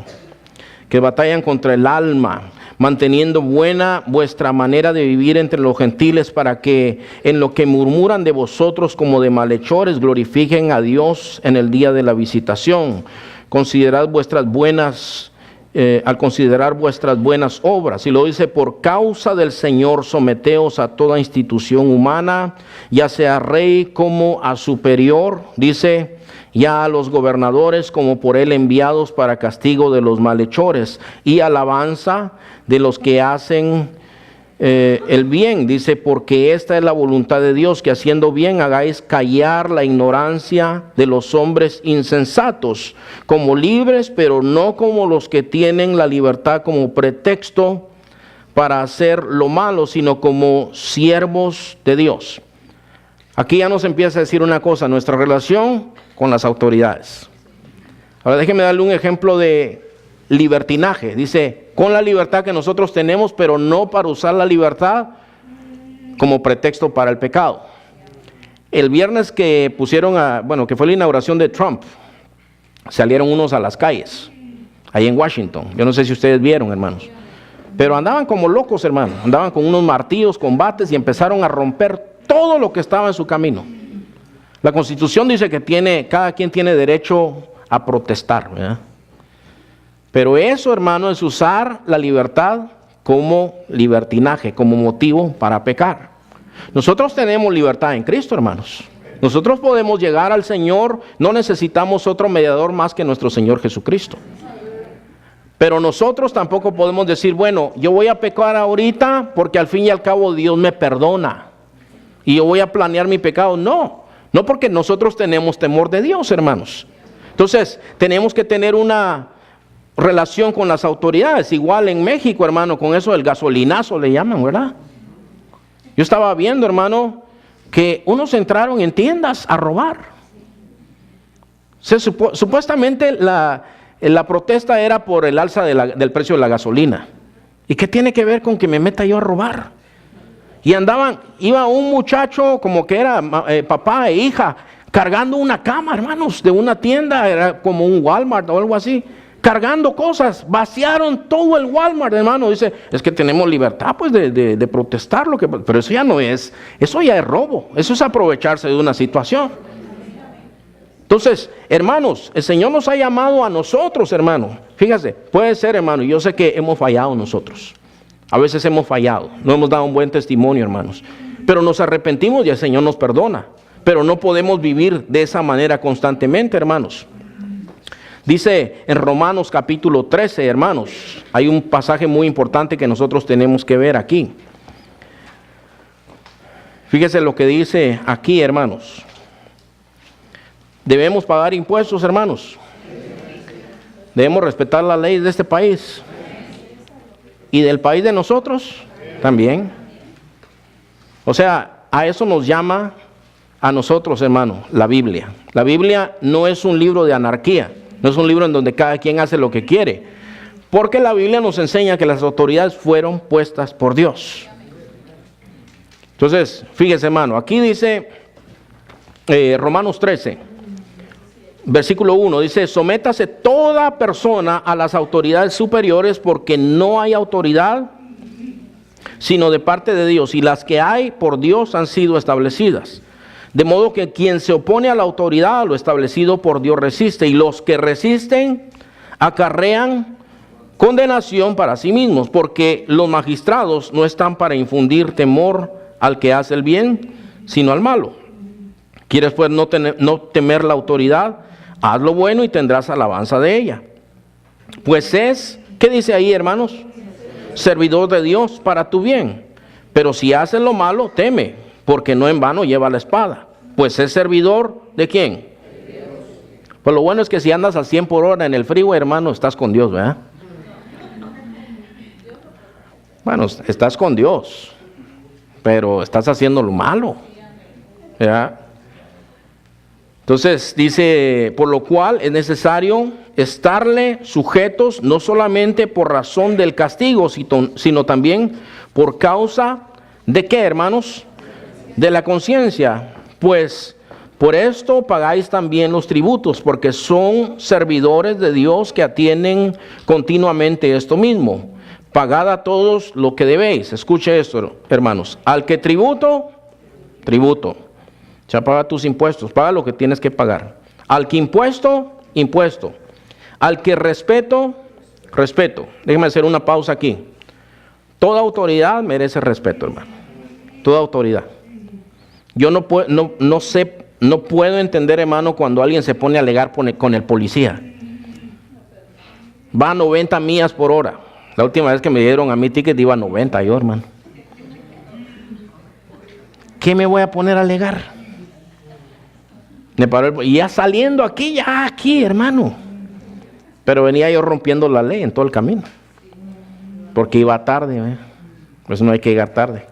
S1: Que batallan contra el alma, manteniendo buena vuestra manera de vivir entre los gentiles, para que en lo que murmuran de vosotros como de malhechores glorifiquen a Dios en el día de la visitación. Considerad vuestras buenas, al considerar vuestras buenas obras. Y lo dice, por causa del Señor someteos a toda institución humana, ya sea rey como a superior, dice, ya a los gobernadores como por él enviados para castigo de los malhechores y alabanza de los que hacen el bien. Dice, porque esta es la voluntad de Dios, que haciendo bien hagáis callar la ignorancia de los hombres insensatos, como libres, pero no como los que tienen la libertad como pretexto para hacer lo malo, sino como siervos de Dios. Aquí ya nos empieza a decir una cosa, nuestra relación con las autoridades. Ahora déjeme darle un ejemplo de libertinaje. Dice, con la libertad que nosotros tenemos, pero no para usar la libertad como pretexto para el pecado. El viernes que que fue la inauguración de Trump, salieron unos a las calles, ahí en Washington. Yo no sé si ustedes vieron, hermanos. Pero andaban como locos, hermanos. Andaban con unos martillos, con bates y empezaron a romper todo lo que estaba en su camino. La Constitución dice que cada quien tiene derecho a protestar, ¿verdad? Pero eso, hermano, es usar la libertad como libertinaje, como motivo para pecar. Nosotros tenemos libertad en Cristo, hermanos. Nosotros podemos llegar al Señor, no necesitamos otro mediador más que nuestro Señor Jesucristo. Pero nosotros tampoco podemos decir, bueno, yo voy a pecar ahorita porque al fin y al cabo Dios me perdona y yo voy a planear mi pecado. No porque nosotros tenemos temor de Dios, hermanos. Entonces, tenemos que tener una relación con las autoridades. Igual en México, hermano, con eso del gasolinazo le llaman, ¿verdad? Yo estaba viendo, hermano, que unos entraron en tiendas a robar. Supuestamente la protesta era por el alza del precio de la gasolina. ¿Y qué tiene que ver con que me meta yo a robar? Y iba un muchacho como que era papá e hija, cargando una cama, hermanos, de una tienda, era como un Walmart o algo así, cargando cosas, vaciaron todo el Walmart, hermano. Dice, es que tenemos libertad pues de protestar, pero eso ya no es, eso ya es robo, eso es aprovecharse de una situación. Entonces, hermanos, el Señor nos ha llamado a nosotros, hermano. Fíjese, puede ser, hermano, yo sé que hemos fallado nosotros. A veces hemos fallado, no hemos dado un buen testimonio, hermanos. Pero nos arrepentimos y el Señor nos perdona. Pero no podemos vivir de esa manera constantemente, hermanos. Dice en Romanos capítulo 13, hermanos, hay un pasaje muy importante que nosotros tenemos que ver aquí. Fíjese lo que dice aquí, hermanos. ¿Debemos pagar impuestos, hermanos? ¿Debemos respetar las leyes de este país? ¿Y del país de nosotros? También. O sea, a eso nos llama a nosotros, hermano, la Biblia. La Biblia no es un libro de anarquía, no es un libro en donde cada quien hace lo que quiere, porque la Biblia nos enseña que las autoridades fueron puestas por Dios. Entonces, fíjese, hermano, aquí dice Romanos 13, versículo 1, dice, sométase toda persona a las autoridades superiores, porque no hay autoridad sino de parte de Dios, y las que hay por Dios han sido establecidas. De modo que quien se opone a la autoridad, a lo establecido por Dios resiste, y los que resisten acarrean condenación para sí mismos, porque los magistrados no están para infundir temor al que hace el bien, sino al malo. ¿Quieres pues no temer la autoridad? Haz lo bueno y tendrás alabanza de ella. Pues ¿qué dice ahí, hermanos? Servidor de Dios para tu bien. Pero si haces lo malo, teme, porque no en vano lleva la espada. Pues es servidor ¿de quién? Pues lo bueno es que si andas a 100 por hora en el freeway, hermano, estás con Dios, ¿verdad? Bueno, estás con Dios, pero estás haciendo lo malo, ¿verdad? Entonces dice, por lo cual es necesario estarle sujetos, no solamente por razón del castigo, sino también por causa de ¿qué, hermanos? De la conciencia. Pues por esto pagáis también los tributos, porque son servidores de Dios que atienden continuamente esto mismo. Pagad a todos lo que debéis. Escuche esto, hermanos. Al que tributo, tributo. O sea, paga tus impuestos, paga lo que tienes que pagar. Al que impuesto, impuesto. Al que respeto, respeto. Déjeme hacer una pausa aquí. Toda autoridad merece respeto, hermano. Toda autoridad. Yo no puedo entender, hermano, cuando alguien se pone a alegar con el policía. Va a 90 millas por hora. La última vez que me dieron a mi ticket iba a 90 yo, hermano. ¿Qué me voy a poner a alegar? Me paró y ya saliendo aquí, hermano. Pero venía yo rompiendo la ley en todo el camino. Porque iba tarde, por eso no hay que llegar tarde.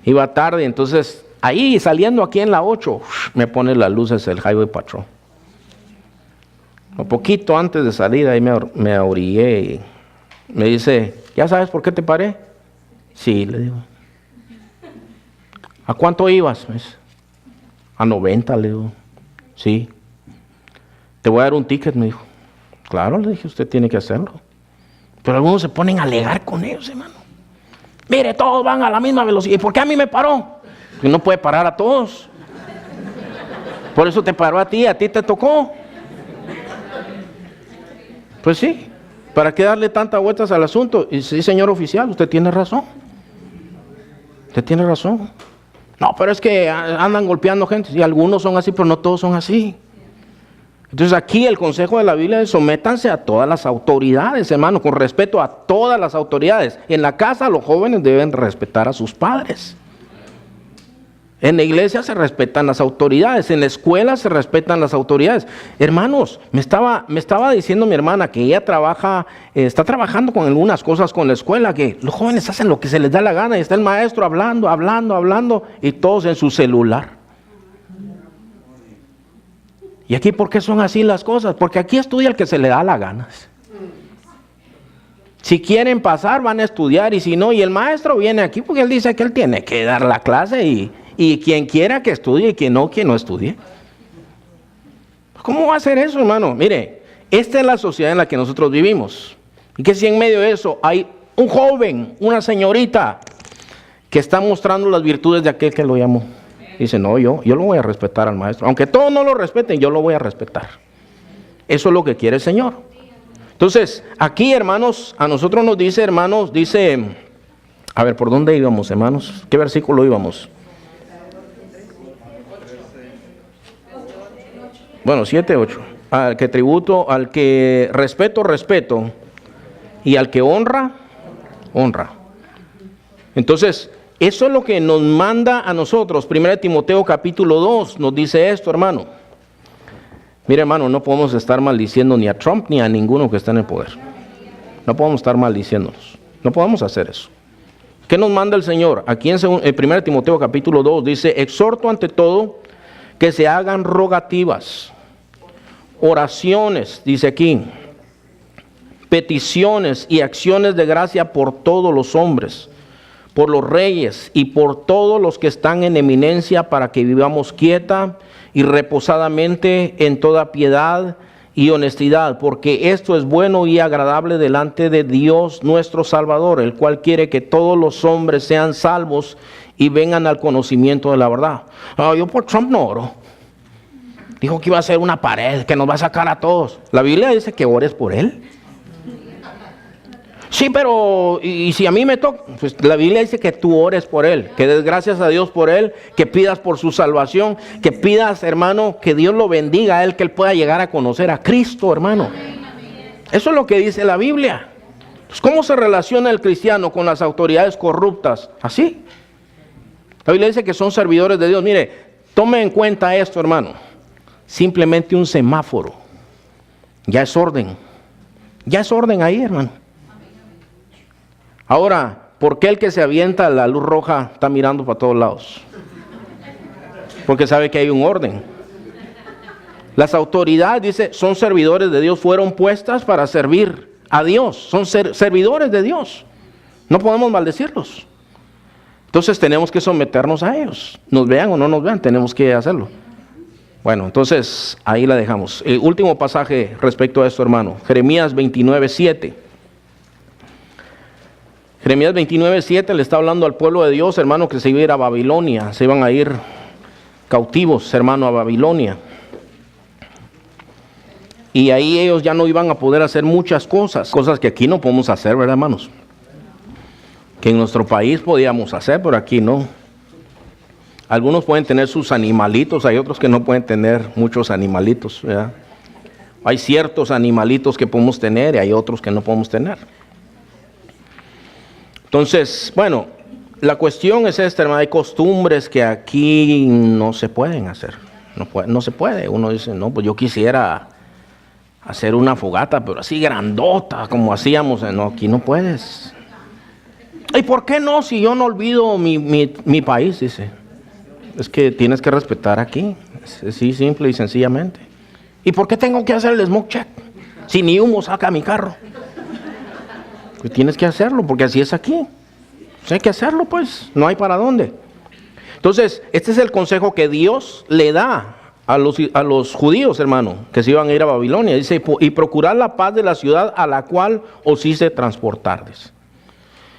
S1: Iba tarde, entonces ahí saliendo aquí en la 8, me pone las luces el Highway Patrol. Un poquito antes de salir, ahí me orillé y me dice, ¿ya sabes por qué te paré? Sí, le digo. ¿A cuánto ibas? Me dice, a 90, le digo. Sí. Te voy a dar un ticket, me dijo. Claro, le dije, usted tiene que hacerlo. Pero algunos se ponen a alegar con ellos, hermano. Mire, todos van a la misma velocidad. ¿Y por qué a mí me paró? Porque no puede parar a todos. Por eso te paró a ti te tocó. Pues sí, ¿para qué darle tantas vueltas al asunto? Y sí, señor oficial, usted tiene razón. Usted tiene razón. No, pero es que andan golpeando gente. Y algunos son así, pero no todos son así. Entonces aquí el consejo de la Biblia es sométanse a todas las autoridades, hermano, con respeto a todas las autoridades. En la casa los jóvenes deben respetar a sus padres. En la iglesia se respetan las autoridades, en la escuela se respetan las autoridades. Hermanos, me estaba diciendo mi hermana que ella está trabajando con algunas cosas con la escuela, que los jóvenes hacen lo que se les da la gana y está el maestro hablando y todos en su celular. ¿Y aquí por qué son así las cosas? Porque aquí estudia el que se le da la gana. Si quieren pasar van a estudiar y si no, y el maestro viene aquí porque él dice que él tiene que dar la clase y quien quiera que estudie y quien no estudie. ¿Cómo va a ser eso, hermano? Mire, esta es la sociedad en la que nosotros vivimos. Y que si en medio de eso hay un joven, una señorita, que está mostrando las virtudes de aquel que lo llamó. Dice, no, yo lo voy a respetar al maestro. Aunque todos no lo respeten, yo lo voy a respetar. Eso es lo que quiere el Señor. Entonces, aquí, hermanos, a nosotros nos dice, hermanos, a ver, ¿por dónde íbamos, hermanos? ¿Qué versículo íbamos? Bueno, 7, 8. Al que tributo, al que respeto, y al que honra. Entonces, eso es lo que nos manda a nosotros. 1 Timoteo capítulo 2 nos dice esto, hermano. Mire, hermano, no podemos estar maldiciendo ni a Trump ni a ninguno que está en el poder. No podemos estar maldiciéndonos. No podemos hacer eso. ¿Qué nos manda el Señor? Aquí en 1 Timoteo capítulo 2 dice, exhorto ante todo que se hagan rogativas, oraciones, dice aquí, peticiones y acciones de gracia por todos los hombres, por los reyes y por todos los que están en eminencia, para que vivamos quieta y reposadamente en toda piedad y honestidad, porque esto es bueno y agradable delante de Dios nuestro Salvador, el cual quiere que todos los hombres sean salvos y vengan al conocimiento de la verdad. Yo por Trump no oro. Dijo que iba a ser una pared que nos va a sacar a todos. La Biblia dice que ores por él. Sí, pero y si a mí me toca, pues la Biblia dice que tú ores por él, que des gracias a Dios por él, que pidas por su salvación, que pidas, hermano, que Dios lo bendiga a él, que él pueda llegar a conocer a Cristo, hermano. Eso es lo que dice la Biblia. Pues, ¿cómo se relaciona el cristiano con las autoridades corruptas? Así. La Biblia dice que son servidores de Dios. Mire, tome en cuenta esto, hermano. Simplemente un semáforo. Ya es orden. Ya es orden ahí, hermano. Ahora, ¿por qué el que se avienta a la luz roja está mirando para todos lados? Porque sabe que hay un orden. Las autoridades, dice, son servidores de Dios, fueron puestas para servir a Dios. Son servidores de Dios. No podemos maldecirlos. Entonces tenemos que someternos a ellos. Nos vean o no nos vean, tenemos que hacerlo. Bueno, entonces ahí la dejamos. El último pasaje respecto a esto, hermano. Jeremías 29:7. Jeremías 29:7 le está hablando al pueblo de Dios, hermano, que se iba a ir a Babilonia. Se iban a ir cautivos, hermano, a Babilonia. Y ahí ellos ya no iban a poder hacer muchas cosas que aquí no podemos hacer, ¿verdad, hermanos? Que en nuestro país podíamos hacer, pero aquí no. Algunos pueden tener sus animalitos, hay otros que no pueden tener muchos animalitos, ¿verdad? Hay ciertos animalitos que podemos tener y hay otros que no podemos tener. Entonces, bueno, la cuestión es esta, hermano. Hay costumbres que aquí no se pueden hacer. No se puede. Uno dice, no, pues yo quisiera hacer una fogata, pero así grandota, como hacíamos. No, aquí no puedes. ¿Y por qué no? Si yo no olvido mi país, dice. Es que tienes que respetar aquí. Sí, simple y sencillamente. ¿Y por qué tengo que hacer el smoke check? Si ni humo saca mi carro. Pues tienes que hacerlo, porque así es aquí. Pues hay que hacerlo, pues. No hay para dónde. Entonces, este es el consejo que Dios le da a los judíos, hermano, que se iban a ir a Babilonia. Dice, y procurar la paz de la ciudad a la cual os hice transportarles.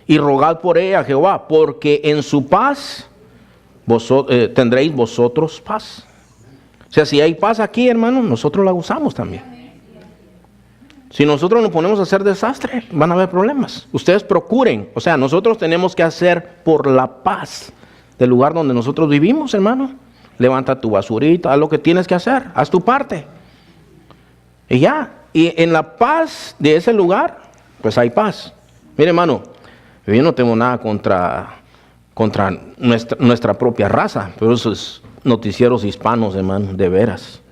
S1: Y rogad por ella a Jehová, porque en su paz tendréis vosotros paz. O sea, si hay paz aquí, hermano, nosotros la usamos también. Si nosotros nos ponemos a hacer desastre, van a haber problemas. Ustedes procuren, o sea, nosotros tenemos que hacer por la paz del lugar donde nosotros vivimos, hermano. Levanta tu basurita, haz lo que tienes que hacer, haz tu parte. Y ya, y en la paz de ese lugar, pues hay paz. Mire, hermano, yo no tengo nada contra nuestra propia raza, pero esos noticieros hispanos, hermano, de veras.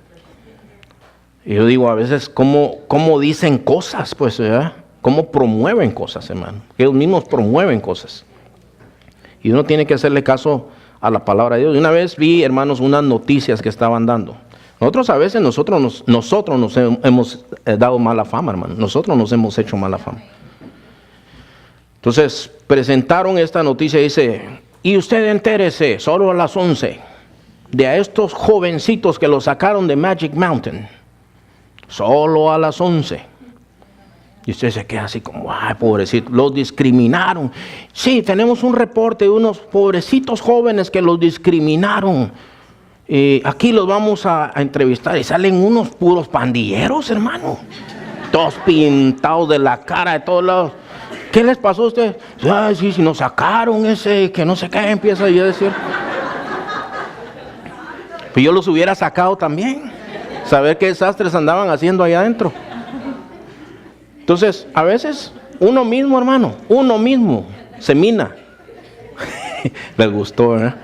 S1: Y yo digo, a veces, ¿cómo dicen cosas? Pues, ¿verdad? ¿Cómo promueven cosas, hermano? Ellos mismos promueven cosas. Y uno tiene que hacerle caso a la palabra de Dios. Y una vez vi, hermanos, unas noticias que estaban dando. Nosotros a veces, nosotros nos hemos dado mala fama, hermano. Nosotros nos hemos hecho mala fama. Entonces, presentaron esta noticia y dice, y usted entérese, solo a las 11, de a estos jovencitos que los sacaron de Magic Mountain. Solo a las 11. Y usted se queda así como, ay, pobrecito, los discriminaron. Sí, tenemos un reporte de unos pobrecitos jóvenes que los discriminaron. Aquí los vamos a entrevistar y salen unos puros pandilleros, hermano. Todos pintados de la cara de todos lados. ¿Qué les pasó a ustedes? Ay, sí, si nos sacaron ese, que no sé qué, empieza yo a decir. Pues yo los hubiera sacado también. Saber qué desastres andaban haciendo allá adentro. Entonces, a veces, uno mismo, hermano, uno mismo se mina. Les gustó, ¿verdad?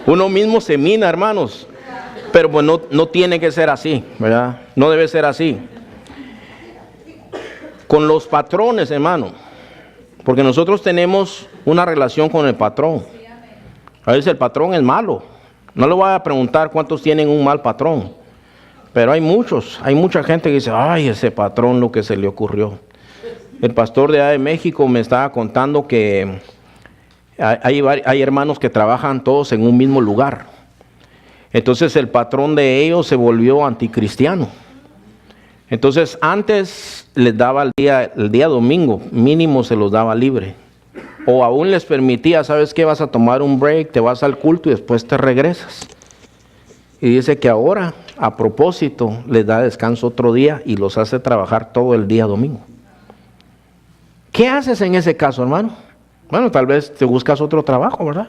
S1: Uno mismo se mina, hermanos. Pero pues no tiene que ser así, ¿verdad? No debe ser así. Con los patrones, hermano. Porque nosotros tenemos una relación con el patrón. A veces el patrón es malo. No le voy a preguntar cuántos tienen un mal patrón. Pero hay mucha gente que dice, ay, ese patrón lo que se le ocurrió. El pastor de allá de México me estaba contando que hay hermanos que trabajan todos en un mismo lugar. Entonces el patrón de ellos se volvió anticristiano. Entonces antes les daba el día domingo, mínimo se los daba libre. O aún les permitía, ¿sabes qué? Vas a tomar un break, te vas al culto y después te regresas. Y dice que ahora, a propósito, les da descanso otro día y los hace trabajar todo el día domingo. ¿Qué haces en ese caso, hermano? Bueno, tal vez te buscas otro trabajo, ¿verdad?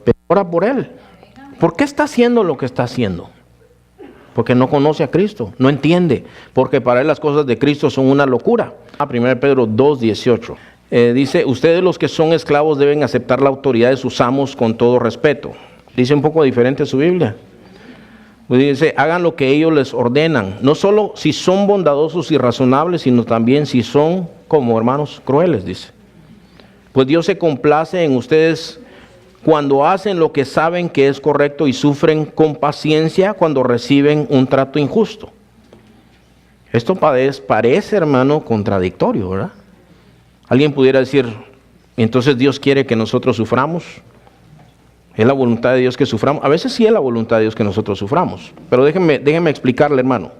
S1: Pero ora por él. ¿Por qué está haciendo lo que está haciendo? Porque no conoce a Cristo, no entiende. Porque para él las cosas de Cristo son una locura. 1 Pedro 2:18. Dice, ustedes los que son esclavos deben aceptar la autoridad de sus amos con todo respeto. Dice un poco diferente su Biblia. Dice, hagan lo que ellos les ordenan. No solo si son bondadosos y razonables, sino también si son como hermanos crueles, dice. Pues Dios se complace en ustedes cuando hacen lo que saben que es correcto y sufren con paciencia cuando reciben un trato injusto. Esto parece, hermano, contradictorio, ¿verdad? Alguien pudiera decir, entonces Dios quiere que nosotros suframos. ¿Es la voluntad de Dios que suframos? A veces sí es la voluntad de Dios que nosotros suframos. Pero déjenme explicarle, hermano.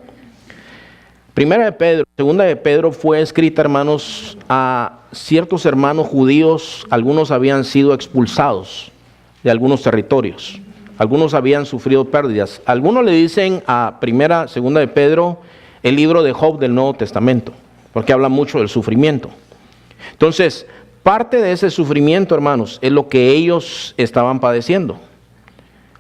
S1: Segunda de Pedro fue escrita, hermanos, a ciertos hermanos judíos. Algunos habían sido expulsados de algunos territorios. Algunos habían sufrido pérdidas. Algunos le dicen a segunda de Pedro, el libro de Job del Nuevo Testamento, porque habla mucho del sufrimiento. Entonces, parte de ese sufrimiento, hermanos, es lo que ellos estaban padeciendo.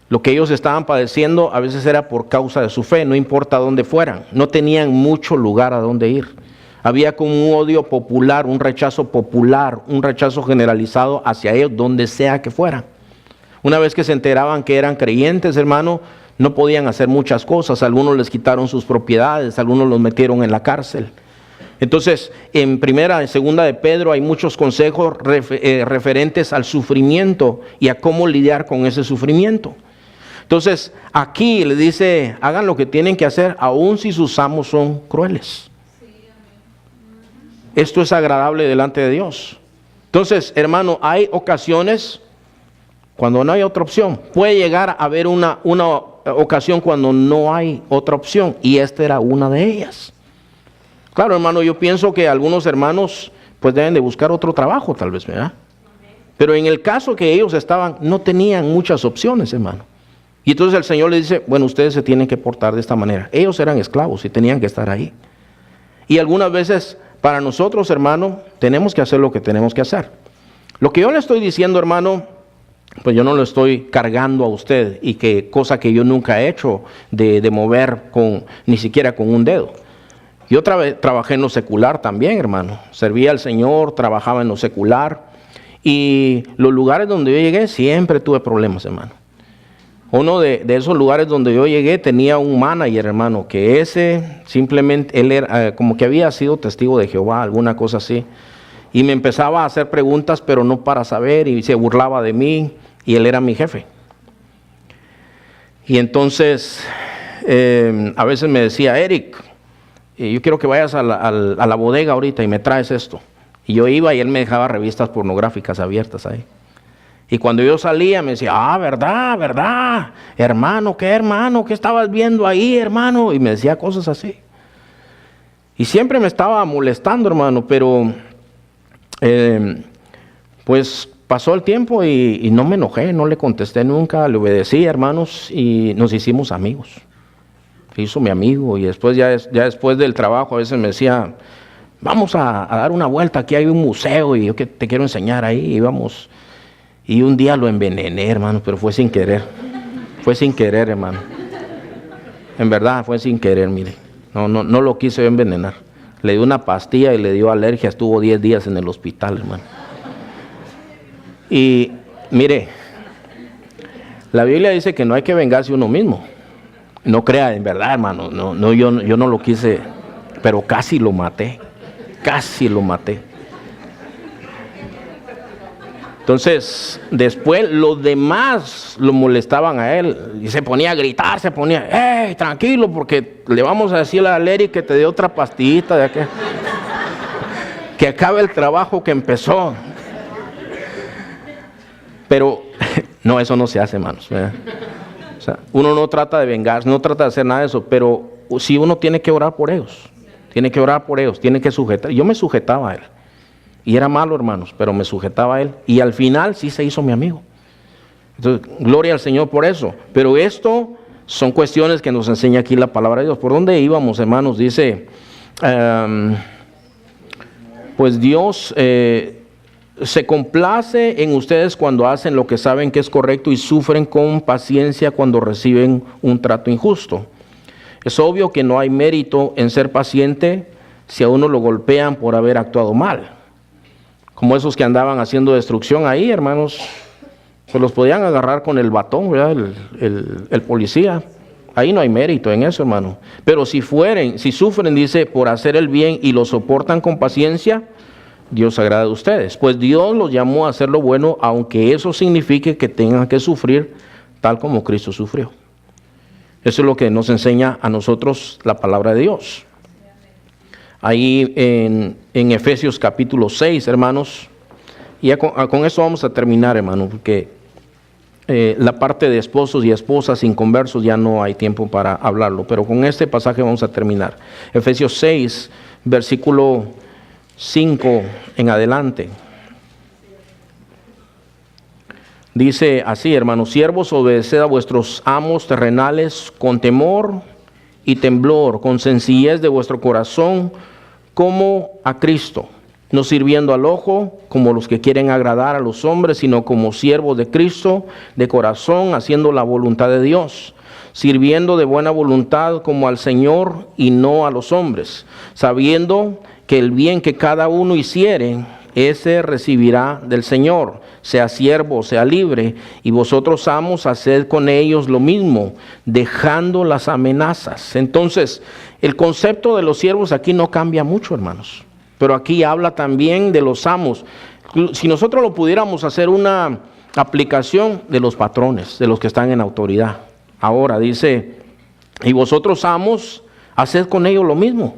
S1: Lo que ellos estaban padeciendo a veces era por causa de su fe, no importa dónde fueran. No tenían mucho lugar a dónde ir. Había como un odio popular, un rechazo generalizado hacia ellos, donde sea que fueran. Una vez que se enteraban que eran creyentes, hermano, no podían hacer muchas cosas. Algunos les quitaron sus propiedades, algunos los metieron en la cárcel. Entonces, en segunda de Pedro hay muchos consejos referentes al sufrimiento y a cómo lidiar con ese sufrimiento. Entonces, aquí le dice, hagan lo que tienen que hacer, aun si sus amos son crueles. Esto es agradable delante de Dios. Entonces, hermano, hay ocasiones cuando no hay otra opción. Puede llegar a haber una ocasión cuando no hay otra opción, y esta era una de ellas. Claro, hermano, yo pienso que algunos hermanos pues deben de buscar otro trabajo, tal vez, ¿verdad? Pero en el caso que ellos estaban, no tenían muchas opciones, hermano. Y entonces el Señor les dice, bueno, ustedes se tienen que portar de esta manera. Ellos eran esclavos y tenían que estar ahí. Y algunas veces, para nosotros, hermano, tenemos que hacer lo que tenemos que hacer. Lo que yo le estoy diciendo, hermano, pues yo no lo estoy cargando a usted, y que cosa que yo nunca he hecho de mover ni siquiera con un dedo. Yo trabajé en lo secular también, hermano. Servía al Señor, trabajaba en lo secular. Y los lugares donde yo llegué siempre tuve problemas, hermano. Uno de esos lugares donde yo llegué tenía un manager, hermano, que ese simplemente, él era como que había sido testigo de Jehová, alguna cosa así. Y me empezaba a hacer preguntas, pero no para saber, y se burlaba de mí, y él era mi jefe. Y entonces, a veces me decía, Eric, yo quiero que vayas a la bodega ahorita y me traes esto. Y yo iba y él me dejaba revistas pornográficas abiertas ahí. Y cuando yo salía me decía, verdad, hermano, ¿qué estabas viendo ahí, hermano? Y me decía cosas así. Y siempre me estaba molestando, hermano, pero pues pasó el tiempo y no me enojé, no le contesté nunca, le obedecí, hermanos, y nos hicimos amigos. Se hizo mi amigo, y después ya después del trabajo a veces me decía, vamos a dar una vuelta, aquí hay un museo y yo que te quiero enseñar ahí, y vamos. Y un día lo envenené, hermano, pero fue sin querer. Fue sin querer, hermano. En verdad, fue sin querer, mire. No lo quise envenenar. Le di una pastilla y le dio alergia, estuvo 10 días en el hospital, hermano. Y mire, la Biblia dice que no hay que vengarse uno mismo. No crea, en verdad, hermano, yo no lo quise, pero casi lo maté. Entonces, después los demás lo molestaban a él y se ponía a gritar, ¡hey, tranquilo! Porque le vamos a decir a Larry que te dé otra pastillita de aquel, que acabe el trabajo que empezó. Pero no, eso no se hace, hermanos. O sea, uno no trata de vengarse, no trata de hacer nada de eso, pero sí uno tiene que orar por ellos. Tiene que sujetar. Yo me sujetaba a él. Y era malo, hermanos, pero me sujetaba a él. Y al final sí se hizo mi amigo. Entonces, gloria al Señor por eso. Pero esto son cuestiones que nos enseña aquí la palabra de Dios. ¿Por dónde íbamos, hermanos? Dice, pues Dios se complace en ustedes cuando hacen lo que saben que es correcto y sufren con paciencia cuando reciben un trato injusto. Es obvio que no hay mérito en ser paciente si a uno lo golpean por haber actuado mal. Como esos que andaban haciendo destrucción ahí, hermanos, pues los podían agarrar con el batón, ¿verdad? El policía. Ahí no hay mérito en eso, hermano. Pero si sufren, dice, por hacer el bien y lo soportan con paciencia, Dios se agrada de ustedes. Pues Dios los llamó a hacer lo bueno, aunque eso signifique que tengan que sufrir tal como Cristo sufrió. Eso es lo que nos enseña a nosotros la palabra de Dios. Ahí en Efesios capítulo 6, hermanos, y ya con eso vamos a terminar, hermano, porque la parte de esposos y esposas inconversos ya no hay tiempo para hablarlo, pero con este pasaje vamos a terminar. Efesios 6, versículo 5 en adelante. Dice así, hermanos, siervos, obedeced a vuestros amos terrenales con temor y temblor, con sencillez de vuestro corazón, como a Cristo, no sirviendo al ojo como los que quieren agradar a los hombres, sino como siervos de Cristo, de corazón, haciendo la voluntad de Dios, sirviendo de buena voluntad como al Señor y no a los hombres, sabiendo que el bien que cada uno hiciere, ese recibirá del Señor, sea siervo, sea libre, y vosotros amos, haced con ellos lo mismo, dejando las amenazas. Entonces, el concepto de los siervos aquí no cambia mucho, hermanos, pero aquí habla también de los amos. Si nosotros lo pudiéramos hacer una aplicación de los patrones, de los que están en autoridad, Ahora dice, y vosotros amos, haced con ellos lo mismo.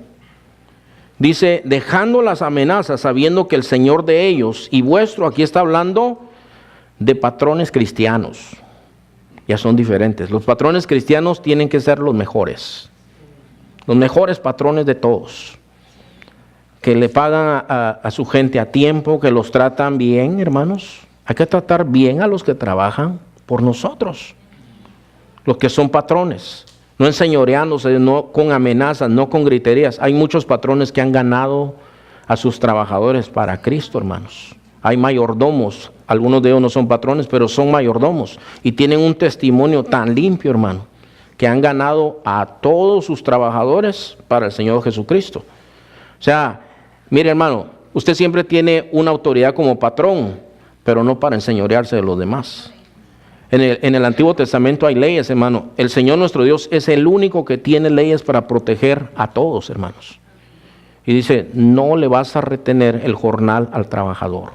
S1: Dice, dejando las amenazas, sabiendo que el Señor de ellos y vuestro, aquí está hablando de patrones cristianos. Ya son diferentes. Los patrones cristianos tienen que ser los mejores patrones de todos. Que le pagan a su gente a tiempo, que los tratan bien, hermanos. Hay que tratar bien a los que trabajan por nosotros. Los que son patrones. No enseñoreándose, no con amenazas, no con griterías. Hay muchos patrones que han ganado a sus trabajadores para Cristo, hermanos. Hay mayordomos, algunos de ellos no son patrones, pero son mayordomos. Y tienen un testimonio tan limpio, hermano, que han ganado a todos sus trabajadores para el Señor Jesucristo. O sea, mire, hermano, usted siempre tiene una autoridad como patrón, pero no para enseñorearse de los demás. En el Antiguo Testamento hay leyes, hermano. El Señor nuestro Dios es el único que tiene leyes para proteger a todos, hermanos. Y dice, no le vas a retener el jornal al trabajador.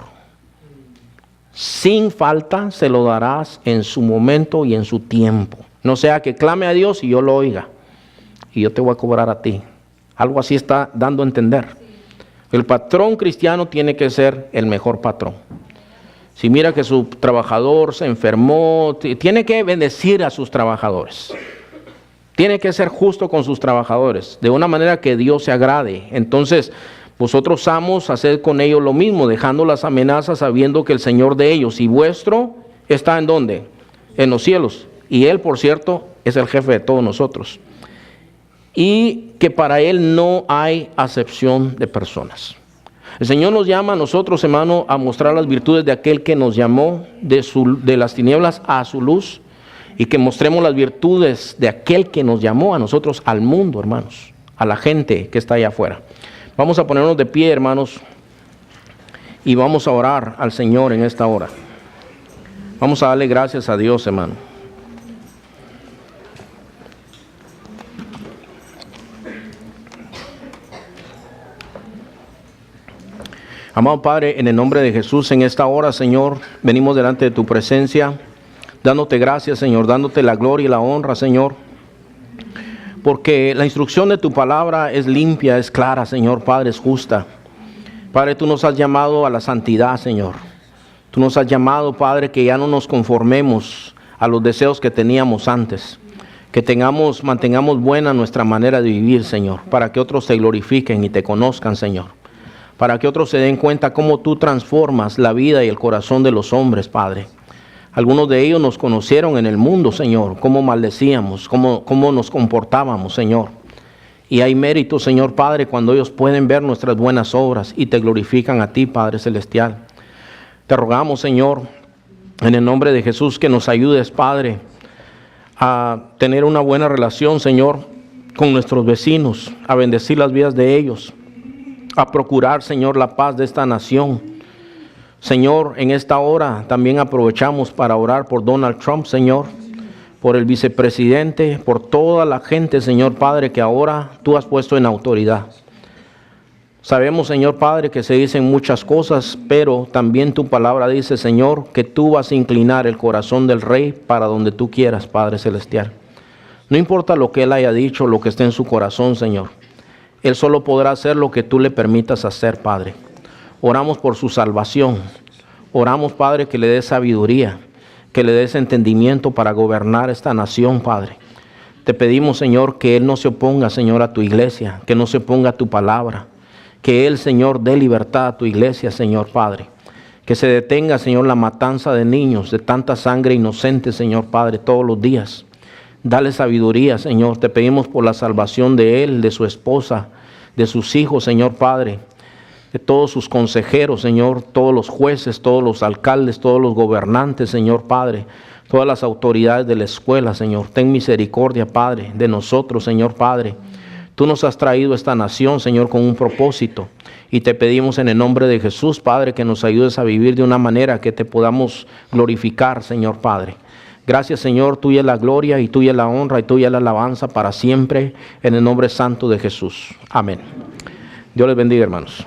S1: Sin falta se lo darás en su momento y en su tiempo. No sea que clame a Dios y yo lo oiga. Y yo te voy a cobrar a ti. Algo así está dando a entender. El patrón cristiano tiene que ser el mejor patrón. Si mira que su trabajador se enfermó, tiene que bendecir a sus trabajadores. Tiene que ser justo con sus trabajadores, de una manera que Dios se agrade. Entonces, vosotros amos, haced con ellos lo mismo, dejando las amenazas, sabiendo que el Señor de ellos y vuestro está ¿en dónde? En los cielos. Y Él, por cierto, es el jefe de todos nosotros. Y que para Él no hay acepción de personas. El Señor nos llama a nosotros, hermano, a mostrar las virtudes de aquel que nos llamó de las tinieblas a su luz, y que mostremos las virtudes de aquel que nos llamó a nosotros al mundo, hermanos, a la gente que está allá afuera. Vamos a ponernos de pie, hermanos, y vamos a orar al Señor en esta hora. Vamos a darle gracias a Dios, hermano. Amado Padre, en el nombre de Jesús, en esta hora, Señor, venimos delante de tu presencia, dándote gracias, Señor, dándote la gloria y la honra, Señor, porque la instrucción de tu palabra es limpia, es clara, Señor, Padre, es justa. Padre, tú nos has llamado a la santidad, Señor. Tú nos has llamado, Padre, que ya no nos conformemos a los deseos que teníamos antes, que mantengamos buena nuestra manera de vivir, Señor, para que otros te glorifiquen y te conozcan, Señor. Para que otros se den cuenta cómo tú transformas la vida y el corazón de los hombres, Padre. Algunos de ellos nos conocieron en el mundo, Señor, cómo maldecíamos, cómo nos comportábamos, Señor. Y hay mérito, Señor Padre, cuando ellos pueden ver nuestras buenas obras y te glorifican a ti, Padre Celestial. Te rogamos, Señor, en el nombre de Jesús, que nos ayudes, Padre, a tener una buena relación, Señor, con nuestros vecinos, a bendecir las vidas de ellos, a procurar, Señor, la paz de esta nación. Señor, en esta hora también aprovechamos para orar por Donald Trump, Señor, por el vicepresidente, por toda la gente, Señor Padre, que ahora tú has puesto en autoridad. Sabemos, Señor Padre, que se dicen muchas cosas, pero también tu palabra dice, Señor, que tú vas a inclinar el corazón del rey para donde tú quieras, Padre Celestial. No importa lo que él haya dicho, lo que esté en su corazón, Señor. Él solo podrá hacer lo que tú le permitas hacer, Padre. Oramos por su salvación. Oramos, Padre, que le des sabiduría, que le des entendimiento para gobernar esta nación, Padre. Te pedimos, Señor, que Él no se oponga, Señor, a tu iglesia, que no se oponga a tu palabra. Que Él, Señor, dé libertad a tu iglesia, Señor, Padre. Que se detenga, Señor, la matanza de niños, de tanta sangre inocente, Señor, Padre, todos los días. Dale sabiduría, Señor. Te pedimos por la salvación de él, de su esposa, de sus hijos, Señor Padre, de todos sus consejeros, Señor, todos los jueces, todos los alcaldes, todos los gobernantes, Señor Padre, todas las autoridades de la escuela, Señor. Ten misericordia, Padre, de nosotros, Señor Padre. Tú nos has traído a esta nación, Señor, con un propósito. Y te pedimos en el nombre de Jesús, Padre, que nos ayudes a vivir de una manera que te podamos glorificar, Señor Padre. Gracias, Señor, tuya es la gloria y tuya es la honra y tuya es la alabanza para siempre, en el nombre santo de Jesús. Amén. Dios les bendiga, hermanos.